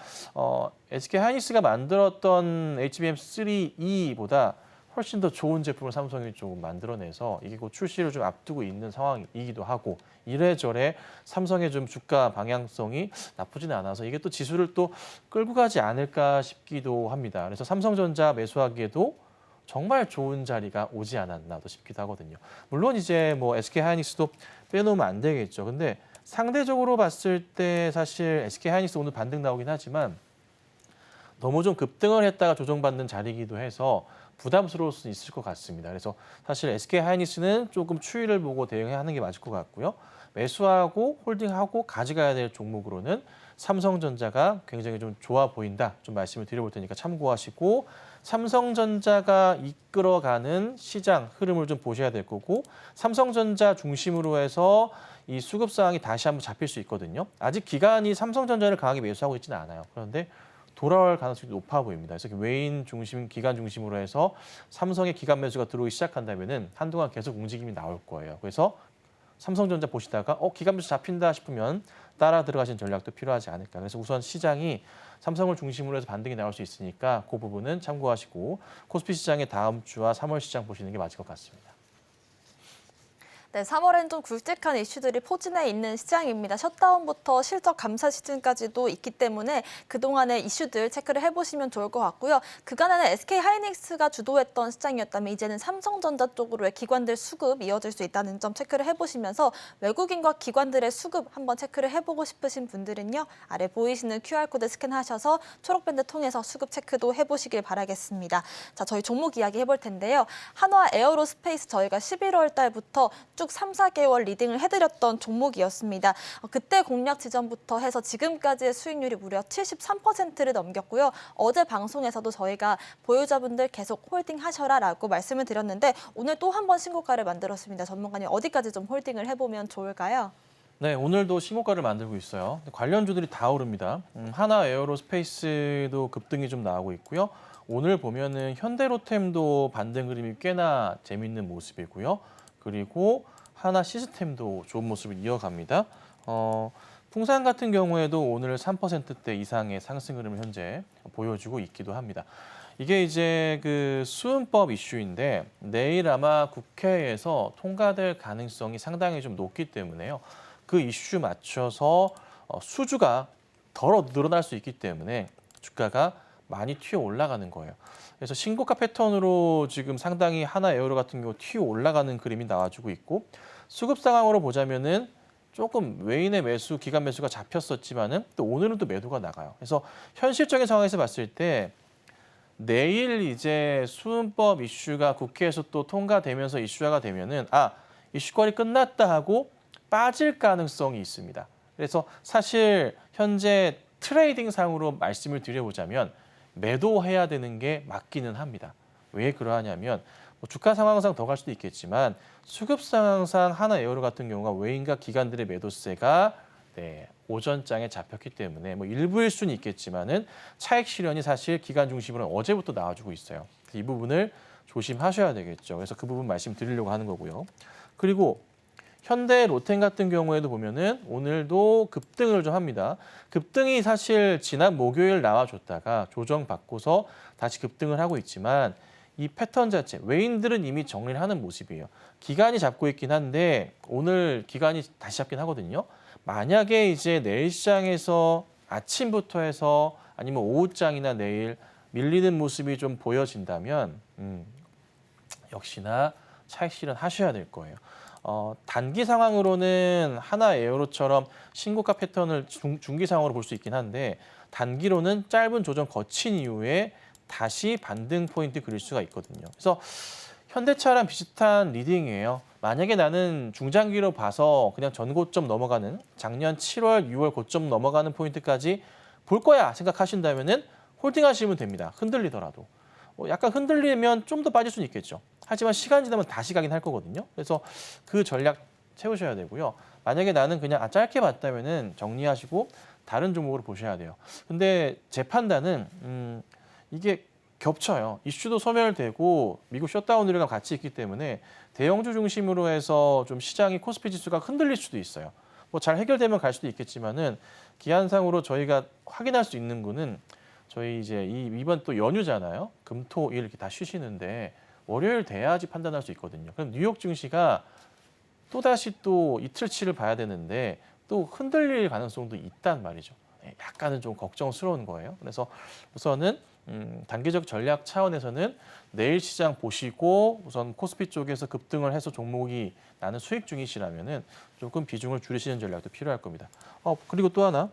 SK 하이닉스가 만들었던 HBM3E보다 훨씬 더 좋은 제품을 삼성이 좀 만들어내서 이게 곧 출시를 좀 앞두고 있는 상황이기도 하고 이래저래 삼성의 좀 주가 방향성이 나쁘지는 않아서 이게 또 지수를 또 끌고 가지 않을까 싶기도 합니다. 그래서 삼성전자 매수하기에도 정말 좋은 자리가 오지 않았나도 싶기도 하거든요. 물론 이제 SK 하이닉스도 빼놓으면 안 되겠죠. 근데 상대적으로 봤을 때 사실 SK 하이닉스 오늘 반등 나오긴 하지만 너무 좀 급등을 했다가 조정받는 자리이기도 해서 부담스러울 수 있을 것 같습니다. 그래서 사실 SK 하이닉스는 조금 추이를 보고 대응하는 게 맞을 것 같고요. 매수하고 홀딩하고 가져가야 될 종목으로는 삼성전자가 굉장히 좀 좋아 보인다. 좀 말씀을 드려볼 테니까 참고하시고 삼성전자가 이끌어가는 시장 흐름을 좀 보셔야 될 거고 삼성전자 중심으로 해서 이 수급 상황이 다시 한번 잡힐 수 있거든요. 아직 기관이 삼성전자를 강하게 매수하고 있지는 않아요. 그런데 돌아올 가능성이 높아 보입니다. 그래서 외인 중심, 기관 중심으로 해서 삼성의 기관 매수가 들어오기 시작한다면은 한동안 계속 움직임이 나올 거예요. 그래서 삼성전자 보시다가 기관 매수 잡힌다 싶으면 따라 들어가신 전략도 필요하지 않을까. 그래서 우선 시장이 삼성을 중심으로 해서 반등이 나올 수 있으니까 그 부분은 참고하시고 코스피 시장의 다음 주와 3월 시장 보시는 게 맞을 것 같습니다. 네, 3월엔 좀 굵직한 이슈들이 포진해 있는 시장입니다. 셧다운부터 실적 감사 시즌까지도 있기 때문에 그동안의 이슈들 체크를 해보시면 좋을 것 같고요. 그간에는 SK하이닉스가 주도했던 시장이었다면 이제는 삼성전자 쪽으로의 기관들 수급 이어질 수 있다는 점 체크를 해보시면서 외국인과 기관들의 수급 한번 체크를 해보고 싶으신 분들은요. 아래 보이시는 QR코드 스캔하셔서 초록밴드 통해서 수급 체크도 해보시길 바라겠습니다. 자, 저희 종목 이야기 해볼 텐데요. 한화 에어로스페이스 저희가 11월 달부터 쭉 3, 4개월 리딩을 해드렸던 종목이었습니다. 그때 공략 지점부터 해서 지금까지의 수익률이 무려 73%를 넘겼고요. 어제 방송에서도 저희가 보유자분들 계속 홀딩하셔라라고 말씀을 드렸는데 오늘 또 한 번 신고가를 만들었습니다. 전문가님 어디까지 좀 홀딩을 해보면 좋을까요? 네, 오늘도 신고가를 만들고 있어요. 관련주들이 다 오릅니다. 하나 에어로스페이스도 급등이 좀 나오고 있고요. 오늘 보면은 현대로템도 반등 그림이 꽤나 재밌는 모습이고요. 그리고 하나 시스템도 좋은 모습을 이어갑니다. 풍산 같은 경우에도 오늘 3%대 이상의 상승 흐름을 현재 보여주고 있기도 합니다. 이게 이제 그 수은법 이슈인데 내일 아마 국회에서 통과될 가능성이 상당히 좀 높기 때문에요. 그 이슈 맞춰서 수주가 더 늘어날 수 있기 때문에 주가가 많이 튀어 올라가는 거예요. 그래서 신고가 패턴으로 지금 상당히 하나 에어로 같은 경우 튀어 올라가는 그림이 나와주고 있고 수급 상황으로 보자면은 조금 외인의 매수, 기관 매수가 잡혔었지만은 또 오늘은 또 매도가 나가요. 그래서 현실적인 상황에서 봤을 때 내일 이제 수은법 이슈가 국회에서 또 통과되면서 이슈화가 되면은 이슈거리 끝났다 하고 빠질 가능성이 있습니다. 그래서 사실 현재 트레이딩 상으로 말씀을 드려보자면 매도해야 되는 게 맞기는 합니다. 왜 그러하냐면 주가 상황상 더 갈 수도 있겠지만 수급 상황상 하나 에어로 같은 경우가 외인과 기관들의 매도세가 오전장에 잡혔기 때문에 일부일 수는 있겠지만은 차익 실현이 사실 기관 중심으로 어제부터 나와주고 있어요. 이 부분을 조심하셔야 되겠죠. 그래서 그 부분 말씀드리려고 하는 거고요. 그리고 현대 로템 같은 경우에도 보면은 오늘도 급등을 좀 합니다. 급등이 사실 지난 목요일 나와줬다가 조정받고서 다시 급등을 하고 있지만 이 패턴 자체, 외인들은 이미 정리를 하는 모습이에요. 기관이 잡고 있긴 한데 오늘 기관이 다시 잡긴 하거든요. 만약에 이제 내일 시장에서 아침부터 해서 아니면 오후장이나 내일 밀리는 모습이 좀 보여진다면 역시나 차익 실현하셔야 될 거예요. 단기 상황으로는 하나 에어로처럼 신고가 패턴을 중기 상황으로 볼 수 있긴 한데 단기로는 짧은 조정 거친 이후에 다시 반등 포인트 그릴 수가 있거든요. 그래서 현대차랑 비슷한 리딩이에요. 만약에 나는 중장기로 봐서 그냥 전고점 넘어가는 작년 7월, 6월 고점 넘어가는 포인트까지 볼 거야 생각하신다면은 홀딩하시면 됩니다. 흔들리더라도. 약간 흔들리면 좀 더 빠질 수는 있겠죠. 하지만 시간 지나면 다시 가긴 할 거거든요. 그래서 그 전략 채우셔야 되고요. 만약에 나는 그냥 짧게 봤다면은 정리하시고 다른 종목으로 보셔야 돼요. 근데 제 판단은 이게 겹쳐요. 이슈도 소멸되고 미국 셧다운이랑 같이 있기 때문에 대형주 중심으로 해서 좀 시장이 코스피 지수가 흔들릴 수도 있어요. 잘 해결되면 갈 수도 있겠지만은 기한상으로 저희가 확인할 수 있는 거는 저희 이제 이번 또 연휴잖아요. 금, 토, 일 이렇게 다 쉬시는데 월요일 돼야지 판단할 수 있거든요. 그럼 뉴욕 증시가 또다시 또 이틀치를 봐야 되는데 또 흔들릴 가능성도 있단 말이죠. 약간은 좀 걱정스러운 거예요. 그래서 우선은 단기적 전략 차원에서는 내일 시장 보시고 우선 코스피 쪽에서 급등을 해서 종목이 나는 수익 중이시라면은 조금 비중을 줄이시는 전략도 필요할 겁니다. 그리고 또 하나.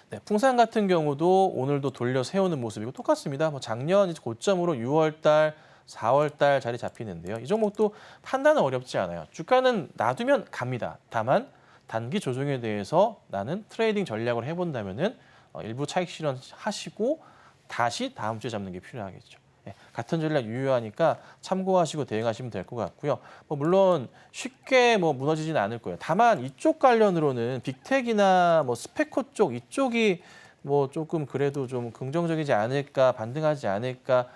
네, 풍산 같은 경우도 오늘도 돌려 세우는 모습이고 똑같습니다. 작년 고점으로 6월 달, 4월 달 자리 잡히는데요. 이 종목도 판단은 어렵지 않아요. 주가는 놔두면 갑니다. 다만 단기 조정에 대해서 나는 트레이딩 전략을 해본다면은 일부 차익 실현하시고 다시 다음 주에 잡는 게 필요하겠죠. 같은 전략 유효하니까 참고하시고 대응하시면 될 것 같고요. 물론 쉽게 무너지지는 않을 거예요. 다만 이쪽 관련으로는 빅텍이나 스페코 쪽 이쪽이 조금 그래도 좀 긍정적이지 않을까, 반등하지 않을까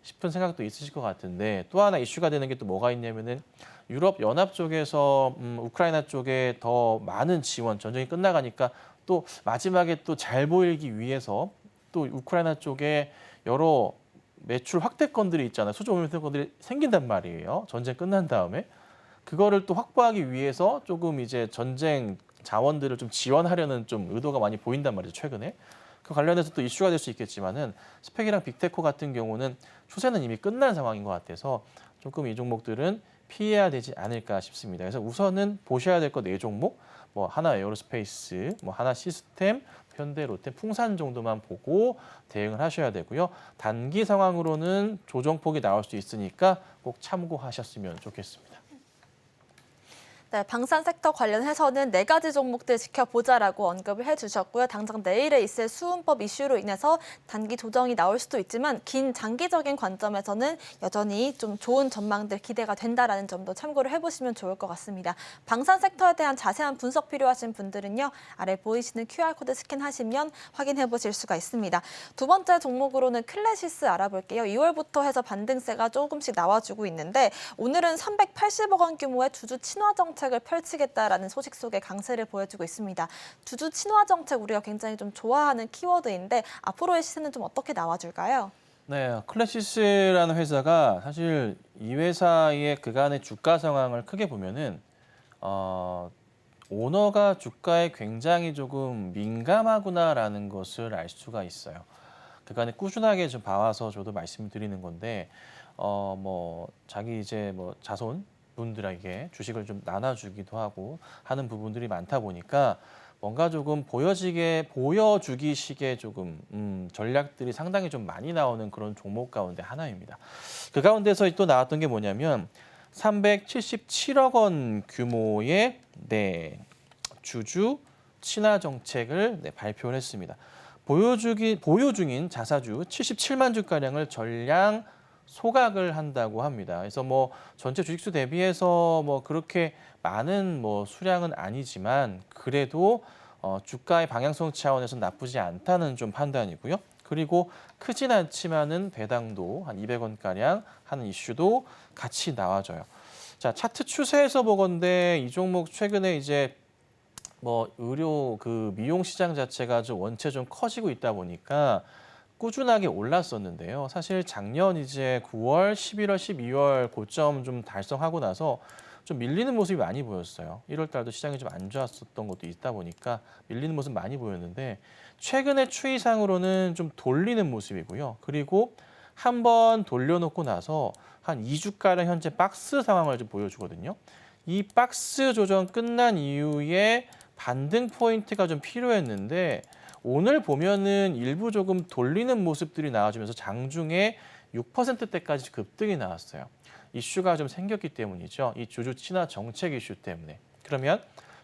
싶은 생각도 있으실 것 같은데 또 하나 이슈가 되는 게 또 뭐가 있냐면은 유럽 연합 쪽에서 우크라이나 쪽에 더 많은 지원, 전쟁이 끝나가니까 또 마지막에 또 잘 보이기 위해서 또 우크라이나 쪽에 여러 매출 확대권들이 있잖아요. 수주 오염 건들이 생긴단 말이에요. 전쟁 끝난 다음에. 그거를 또 확보하기 위해서 조금 이제 전쟁 자원들을 좀 지원하려는 좀 의도가 많이 보인단 말이죠, 최근에. 그 관련해서 또 이슈가 될 수 있겠지만은 스펙이랑 빅테코 같은 경우는 추세는 이미 끝난 상황인 것 같아서 조금 이 종목들은 피해야 되지 않을까 싶습니다. 그래서 우선은 보셔야 될 거 4종목, 뭐 하나 에어로스페이스, 뭐 하나 시스템, 현대, 롯데, 풍산 정도만 보고 대응을 하셔야 되고요. 단기 상황으로는 조정폭이 나올 수 있으니까 꼭 참고하셨으면 좋겠습니다. 네, 방산 섹터 관련해서는 4가지 종목들 지켜보자라고 언급을 해주셨고요. 당장 내일에 있을 수은법 이슈로 인해서 단기 조정이 나올 수도 있지만 긴 장기적인 관점에서는 여전히 좀 좋은 전망들 기대가 된다라는 점도 참고를 해보시면 좋을 것 같습니다. 방산 섹터에 대한 자세한 분석 필요하신 분들은요. 아래 보이시는 QR코드 스캔하시면 확인해보실 수가 있습니다. 두 번째 종목으로는 클래시스 알아볼게요. 2월부터 해서 반등세가 조금씩 나와주고 있는데 오늘은 380억 원 규모의 주주 친화 정책을 펼치겠다라는 소식 속에 강세를 보여주고 있습니다. 주주 친화 정책 우리가 굉장히 좀 좋아하는 키워드인데 앞으로의 시세는 좀 어떻게 나와줄까요? 네, 클래시스라는 회사가 사실 이 회사의 그간의 주가 상황을 크게 보면은 오너가 주가에 굉장히 조금 민감하구나라는 것을 알 수가 있어요. 그간에 꾸준하게 좀 봐와서 저도 말씀드리는 건데 뭐 자기 이제 뭐 자손 분들에게 주식을 좀 나눠주기도 하고 하는 부분들이 많다 보니까 뭔가 조금 보여주기식의 조금 전략들이 상당히 좀 많이 나오는 그런 종목 가운데 하나입니다. 그 가운데서 또 나왔던 게 뭐냐면 377억 원 규모의 주주 친화 정책을 발표를 했습니다. 보유 중인 자사주 77만 주가량을 전량 소각을 한다고 합니다. 그래서 뭐 전체 주식수 대비해서 뭐 그렇게 많은 뭐 수량은 아니지만 그래도 주가의 방향성 차원에서 나쁘지 않다는 좀 판단이고요. 그리고 크진 않지만은 배당도 한 200원 가량 하는 이슈도 같이 나와줘요. 자, 차트 추세에서 보건데 이 종목 최근에 이제 뭐 의료 그 미용 시장 자체가 좀 원체 좀 커지고 있다 보니까 꾸준하게 올랐었는데요. 사실 작년 이제 9월, 11월, 12월 고점 좀 달성하고 나서 좀 밀리는 모습이 많이 보였어요. 1월 달도 시장이 좀 안 좋았었던 것도 있다 보니까 밀리는 모습 많이 보였는데 최근의 추이상으로는 좀 돌리는 모습이고요. 그리고 한번 돌려놓고 나서 한 2주가량 현재 박스 상황을 좀 보여주거든요. 이 박스 조정 끝난 이후에 반등 포인트가 좀 필요했는데 오늘 보면은 일부 조금 돌리는 모습들이 나와주면서 장중에 6%대까지 급등이 나왔어요. 이슈가 좀 생겼기 때문이죠. 이 주주 친화 정책 이슈 때문에. 그러면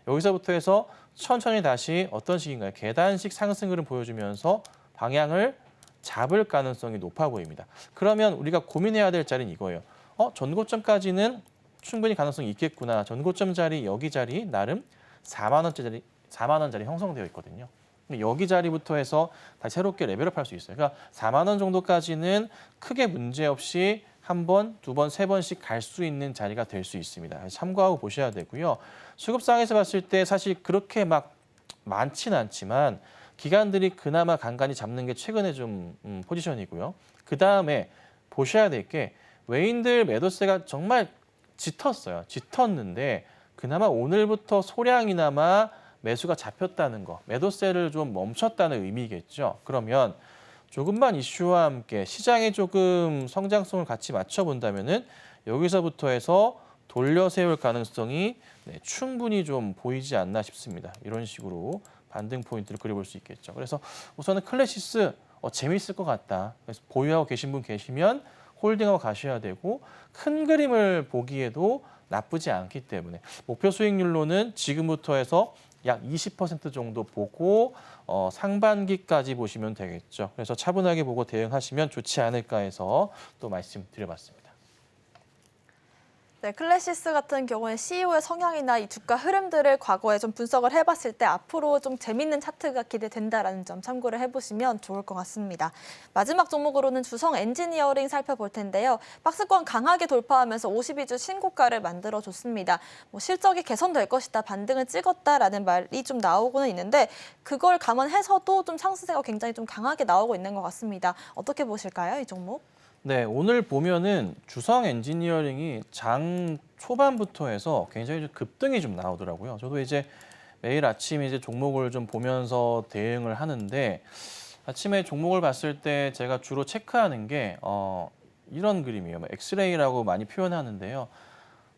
여기서부터 해서 천천히 다시 어떤 식인가요? 계단식 상승을 보여주면서 방향을 잡을 가능성이 높아 보입니다. 그러면 우리가 고민해야 될 자리는 이거예요. 전고점까지는 충분히 가능성이 있겠구나. 전고점 자리, 여기 자리 나름 4만 원짜리 형성되어 있거든요. 여기 자리부터 해서 다시 새롭게 레벨업할 수 있어요. 그러니까 4만 원 정도까지는 크게 문제 없이 한 번, 두 번, 세 번씩 갈 수 있는 자리가 될 수 있습니다. 참고하고 보셔야 되고요. 수급상에서 봤을 때 사실 그렇게 막 많지는 않지만 기관들이 그나마 간간히 잡는 게 최근에 좀 포지션이고요. 그다음에 보셔야 될 게 외인들 매도세가 정말 짙었는데 그나마 오늘부터 소량이나마 매수가 잡혔다는 거, 매도세를 좀 멈췄다는 의미겠죠. 그러면 조금만 이슈와 함께 시장에 조금 성장성을 같이 맞춰본다면은 여기서부터 해서 돌려 세울 가능성이 충분히 좀 보이지 않나 싶습니다. 이런 식으로 반등 포인트를 그려볼 수 있겠죠. 그래서 우선은 클래시스 재미있을 것 같다. 그래서 보유하고 계신 분 계시면 홀딩하고 가셔야 되고 큰 그림을 보기에도 나쁘지 않기 때문에 목표 수익률로는 지금부터 해서 약 20% 정도 보고 상반기까지 보시면 되겠죠. 그래서 차분하게 보고 대응하시면 좋지 않을까 해서 또 말씀드려봤습니다. 네, 클래시스 같은 경우에 CEO의 성향이나 이 주가 흐름들을 과거에 좀 분석을 해봤을 때 앞으로 좀 재밌는 차트가 기대된다라는 점 참고를 해보시면 좋을 것 같습니다. 마지막 종목으로는 주성 엔지니어링 살펴볼 텐데요. 박스권 강하게 돌파하면서 52주 신고가를 만들어줬습니다. 실적이 개선될 것이다, 반등을 찍었다라는 말이 좀 나오고는 있는데 그걸 감안해서도 좀 상승세가 굉장히 좀 강하게 나오고 있는 것 같습니다. 어떻게 보실까요, 이 종목? 네, 오늘 보면은 주성 엔지니어링이 장 초반부터 해서 굉장히 좀 급등이 좀 나오더라고요. 저도 이제 매일 아침 이제 종목을 좀 보면서 대응을 하는데 아침에 종목을 봤을 때 제가 주로 체크하는 게 이런 그림이에요. 뭐 엑스레이라고 많이 표현하는데요.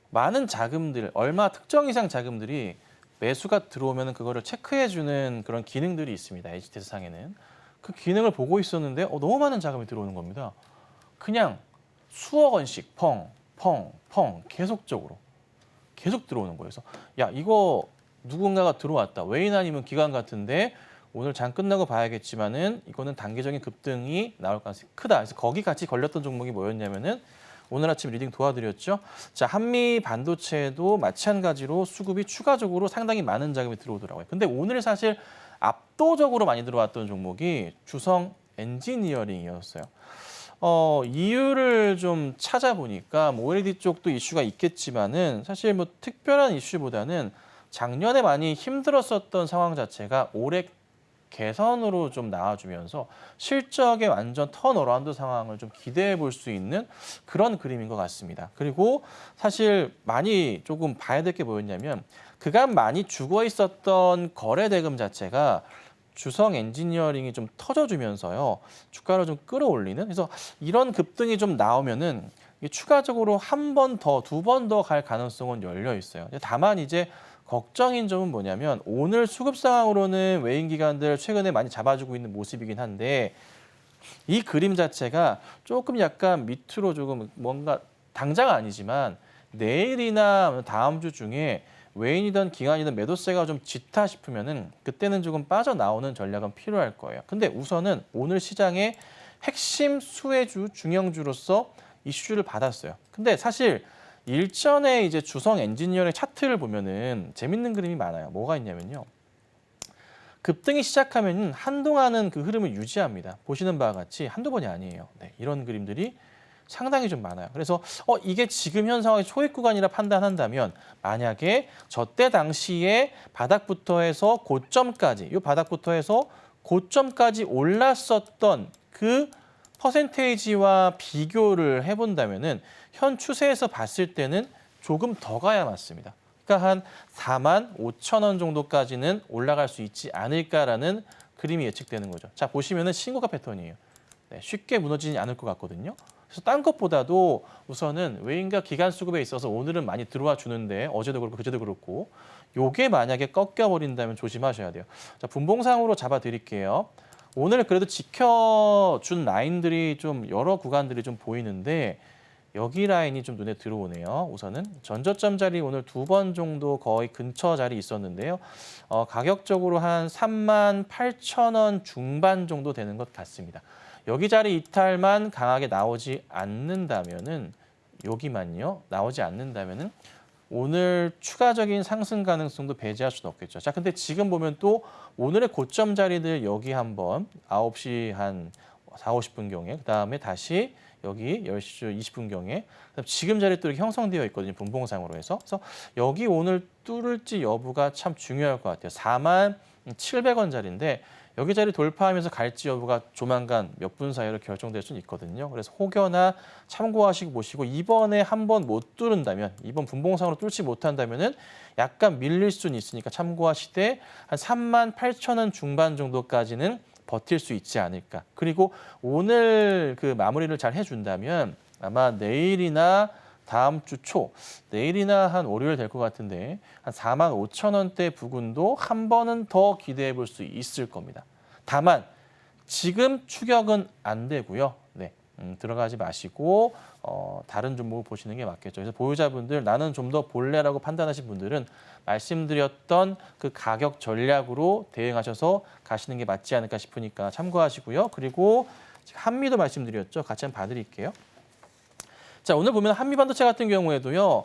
많은 자금들, 얼마 특정 이상 자금들이 매수가 들어오면 그거를 체크해주는 그런 기능들이 있습니다. HTS 상에는. 그 기능을 보고 있었는데 너무 많은 자금이 들어오는 겁니다. 그냥 수억 원씩 펑 계속적으로 계속 들어오는 거예요. 그래서 야 이거 누군가가 들어왔다. 외인 아니면 기관 같은데 오늘 장 끝나고 봐야겠지만은 이거는 단기적인 급등이 나올 가능성이 크다. 그래서 거기 같이 걸렸던 종목이 뭐였냐면은 오늘 아침 리딩 도와드렸죠. 자, 한미 반도체도 마찬가지로 수급이 추가적으로 상당히 많은 자금이 들어오더라고요. 근데 오늘 사실 압도적으로 많이 들어왔던 종목이 주성 엔지니어링이었어요. 이유를 좀 찾아보니까 뭐 OLED 쪽도 이슈가 있겠지만은 사실 뭐 특별한 이슈보다는 작년에 많이 힘들었었던 상황 자체가 올해 개선으로 좀 나와주면서 실적의 완전 턴어라운드 상황을 좀 기대해 볼 수 있는 그런 그림인 것 같습니다. 그리고 사실 많이 조금 봐야 될 게 뭐였냐면 그간 많이 죽어 있었던 거래 대금 자체가 주성 엔지니어링이 좀 터져주면서요. 주가를 좀 끌어올리는. 그래서 이런 급등이 좀 나오면은 추가적으로 한 번 더, 두 번 더 갈 가능성은 열려 있어요. 다만 이제 걱정인 점은 뭐냐면 오늘 수급 상황으로는 외인 기관들 최근에 많이 잡아주고 있는 모습이긴 한데 이 그림 자체가 조금 약간 밑으로 조금 뭔가 당장 아니지만 내일이나 다음 주 중에 외인이든 기관이든 매도세가 좀 짙다 싶으면은 그때는 조금 빠져나오는 전략은 필요할 거예요. 근데 우선은 오늘 시장의 핵심 수혜주, 중형주로서 이슈를 받았어요. 근데 사실 일전에 이제 주성 엔지니어링 차트를 보면은 재밌는 그림이 많아요. 뭐가 있냐면요. 급등이 시작하면 한동안은 그 흐름을 유지합니다. 보시는 바와 같이 한두 번이 아니에요. 네, 이런 그림들이 상당히 좀 많아요. 그래서 이게 지금 현 상황의 초입 구간이라 판단한다면 만약에 저때 당시에 바닥부터 해서 고점까지 이 바닥부터 해서 고점까지 올랐었던 그 퍼센테이지와 비교를 해본다면은 현 추세에서 봤을 때는 조금 더 가야 맞습니다. 그러니까 한 45,000원 정도까지는 올라갈 수 있지 않을까라는 그림이 예측되는 거죠. 자, 보시면은 신고가 패턴이에요. 네, 쉽게 무너지지 않을 것 같거든요. 그래서 딴 것보다도 우선은 외인과 기관 수급에 있어서 오늘은 많이 들어와 주는데 어제도 그렇고 그제도 그렇고 요게 만약에 꺾여버린다면 조심하셔야 돼요. 자, 분봉상으로 잡아드릴게요. 오늘 그래도 지켜준 라인들이 좀 여러 구간들이 좀 보이는데 여기 라인이 좀 눈에 들어오네요. 우선은 전저점 자리 오늘 두 번 정도 거의 근처 자리 있었는데요. 가격적으로 한 38,000원 중반 정도 되는 것 같습니다. 여기 자리 이탈만 강하게 나오지 않는다면은 여기만요. 나오지 않는다면은 오늘 추가적인 상승 가능성도 배제할 수는 없겠죠. 자, 근데 지금 보면 또 오늘의 고점 자리들 여기 한번 9시 한 4, 50분경에 그다음에 다시 여기 10시 20분경에 지금 자리에 또 이렇게 형성되어 있거든요. 분봉상으로 해서. 그래서 여기 오늘 뚫을지 여부가 참 중요할 것 같아요. 47,000원 자리인데 여기 자리 돌파하면서 갈지 여부가 조만간 몇 분 사이로 결정될 수는 있거든요. 그래서 혹여나 참고하시고 보시고 이번에 한번 못 뚫는다면 이번 분봉상으로 뚫지 못한다면은 약간 밀릴 수는 있으니까 참고하시되 한 38,000원 중반 정도까지는 버틸 수 있지 않을까. 그리고 오늘 그 마무리를 잘 해준다면 아마 내일이나 다음 주 초, 내일이나 한 월요일 될 것 같은데 한 45,000원대 부근도 한 번은 더 기대해 볼 수 있을 겁니다. 다만 지금 추격은 안 되고요. 네, 들어가지 마시고 다른 종목을 보시는 게 맞겠죠. 그래서 보유자분들 나는 좀 더 볼래라고 판단하신 분들은 말씀드렸던 그 가격 전략으로 대응하셔서 가시는 게 맞지 않을까 싶으니까 참고하시고요. 그리고 한미도 말씀드렸죠. 같이 한번 봐드릴게요. 자, 오늘 보면 한미반도체 같은 경우에도요.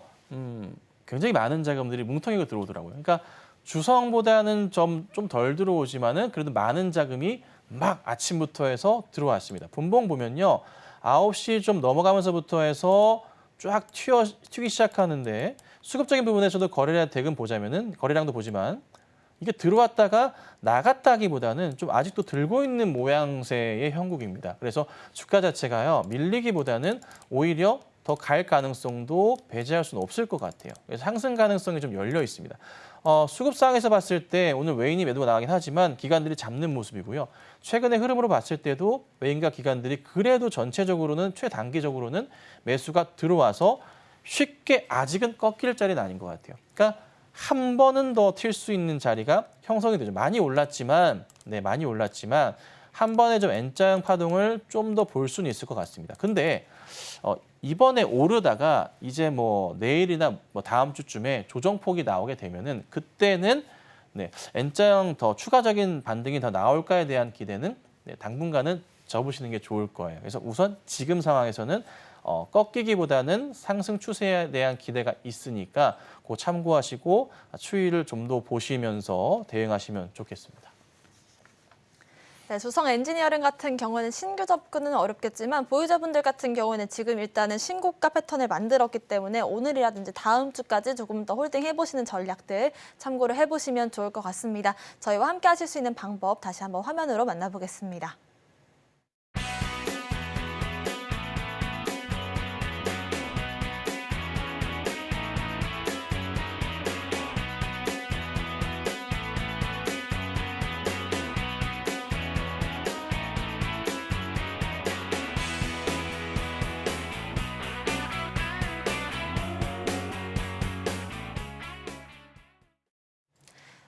굉장히 많은 자금들이 뭉텅이가 들어오더라고요. 그러니까 주성보다는 좀 덜 들어오지만은 그래도 많은 자금이 막 아침부터 해서 들어왔습니다. 분봉 보면요. 9시 좀 넘어가면서부터 해서 쫙 튀기 시작하는데 수급적인 부분에서도 거래량 대금 보자면은 거래량도 보지만 이게 들어왔다가 나갔다기보다는 좀 아직도 들고 있는 모양새의 형국입니다. 그래서 주가 자체가요, 밀리기보다는 오히려 더 갈 가능성도 배제할 수는 없을 것 같아요. 그래서 상승 가능성이 좀 열려 있습니다. 수급상에서 봤을 때 오늘 외인이 매도가 나가긴 하지만 기관들이 잡는 모습이고요. 최근의 흐름으로 봤을 때도 외인과 기관들이 그래도 전체적으로는 최단기적으로는 매수가 들어와서 쉽게 아직은 꺾일 자리는 아닌 것 같아요. 그러니까 한 번은 더 튈 수 있는 자리가 형성이 되죠. 많이 올랐지만 한 번에 좀 N자형 파동을 좀 더 볼 수는 있을 것 같습니다. 근데 이번에 오르다가 이제 뭐 내일이나 뭐 다음 주쯤에 조정폭이 나오게 되면은 그때는 N자형 더 추가적인 반등이 더 나올까에 대한 기대는 당분간은 접으시는 게 좋을 거예요. 그래서 우선 지금 상황에서는 꺾이기보다는 상승 추세에 대한 기대가 있으니까 그거 참고하시고 추이를 좀 더 보시면서 대응하시면 좋겠습니다. 네, 조성 엔지니어링 같은 경우는 신규 접근은 어렵겠지만 보유자분들 같은 경우에는 지금 일단은 신고가 패턴을 만들었기 때문에 오늘이라든지 다음 주까지 조금 더 홀딩해보시는 전략들 참고를 해보시면 좋을 것 같습니다. 저희와 함께 하실 수 있는 방법 다시 한번 화면으로 만나보겠습니다.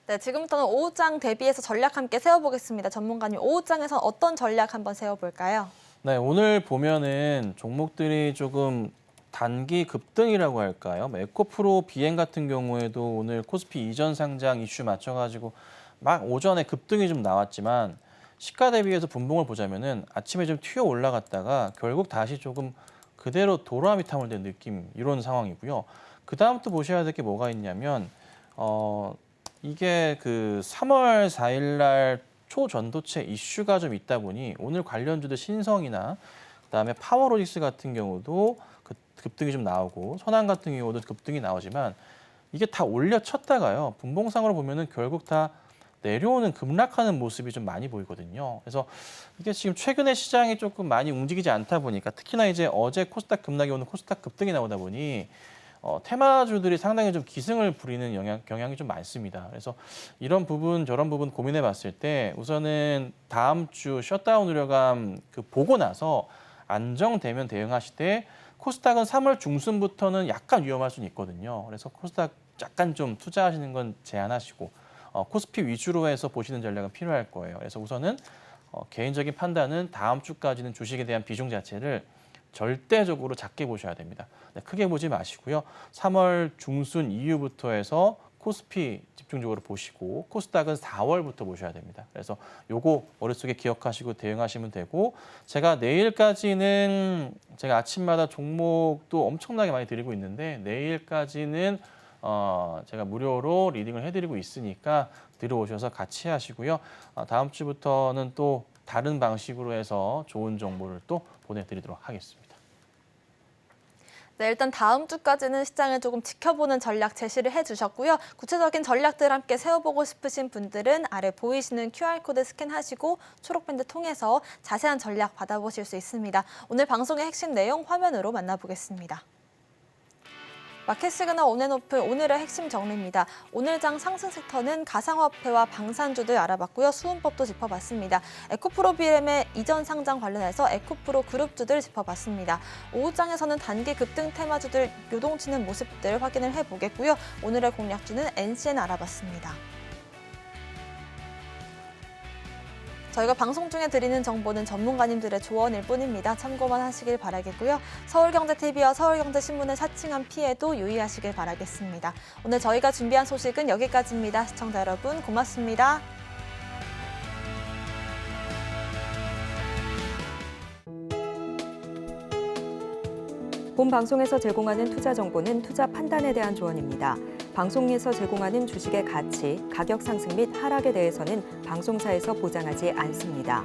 네, 지금부터는 오후장 대비해서 전략 함께 세워보겠습니다. 전문가님, 오후장에서 어떤 전략 한번 세워볼까요? 네, 오늘 보면은 종목들이 조금 단기 급등이라고 할까요? 에코프로 비행 같은 경우에도 오늘 코스피 이전 상장 이슈 맞춰가지고 막 오전에 급등이 좀 나왔지만 시가 대비해서 분봉을 보자면은 아침에 좀 튀어 올라갔다가 결국 다시 조금 그대로 도라미탐을 된 느낌 이런 상황이고요. 그 다음 또 보셔야 될 게 뭐가 있냐면 이게 그 3월 4일 날 초전도체 이슈가 좀 있다 보니 오늘 관련주들 신성이나 그다음에 파워로직스 같은 경우도 급등이 좀 나오고 선한 같은 경우도 급등이 나오지만 이게 다 올려쳤다가요. 분봉상으로 보면은 결국 다 내려오는 급락하는 모습이 좀 많이 보이거든요. 그래서 이게 지금 최근에 시장이 조금 많이 움직이지 않다 보니까 특히나 이제 어제 코스닥 급락이 오늘 코스닥 급등이 나오다 보니 테마주들이 상당히 좀 기승을 부리는 경향이 좀 많습니다. 그래서 이런 부분 저런 부분 고민해 봤을 때 우선은 다음 주 셧다운 우려감 보고 나서 안정되면 대응하시되 코스닥은 3월 중순부터는 약간 위험할 수는 있거든요. 그래서 코스닥 약간 좀 투자하시는 건 제한하시고 코스피 위주로 해서 보시는 전략은 필요할 거예요. 그래서 우선은 개인적인 판단은 다음 주까지는 주식에 대한 비중 자체를 절대적으로 작게 보셔야 됩니다. 크게 보지 마시고요. 3월 중순 이후부터 해서 코스피 집중적으로 보시고 코스닥은 4월부터 보셔야 됩니다. 그래서 요거 머릿속에 기억하시고 대응하시면 되고 제가 내일까지는 제가 아침마다 종목도 엄청나게 많이 드리고 있는데 내일까지는 제가 무료로 리딩을 해드리고 있으니까 들어오셔서 같이 하시고요. 다음 주부터는 또 다른 방식으로 해서 좋은 정보를 또 보내드리도록 하겠습니다. 네, 일단 다음 주까지는 시장을 조금 지켜보는 전략 제시를 해주셨고요. 구체적인 전략들 함께 세워보고 싶으신 분들은 아래 보이시는 QR코드 스캔하시고 초록밴드 통해서 자세한 전략 받아보실 수 있습니다. 오늘 방송의 핵심 내용 화면으로 만나보겠습니다. 마켓 시그널 온앤오프 오늘의 핵심 정리입니다. 오늘장 상승 섹터는 가상화폐와 방산주들 알아봤고요. 수은법도 짚어봤습니다. 에코프로비엠의 이전 상장 관련해서 에코프로 그룹주들 짚어봤습니다. 오후장에서는 단기 급등 테마주들 요동치는 모습들 확인을 해보겠고요. 오늘의 공략주는 NCN 알아봤습니다. 저희가 방송 중에 드리는 정보는 전문가님들의 조언일 뿐입니다. 참고만 하시길 바라겠고요. 서울경제TV와 서울경제신문을 사칭한 피해도 유의하시길 바라겠습니다. 오늘 저희가 준비한 소식은 여기까지입니다. 시청자 여러분 고맙습니다. 본 방송에서 제공하는 투자 정보는 투자 판단에 대한 조언입니다. 방송에서 제공하는 주식의 가치, 가격 상승 및 하락에 대해서는 방송사에서 보장하지 않습니다.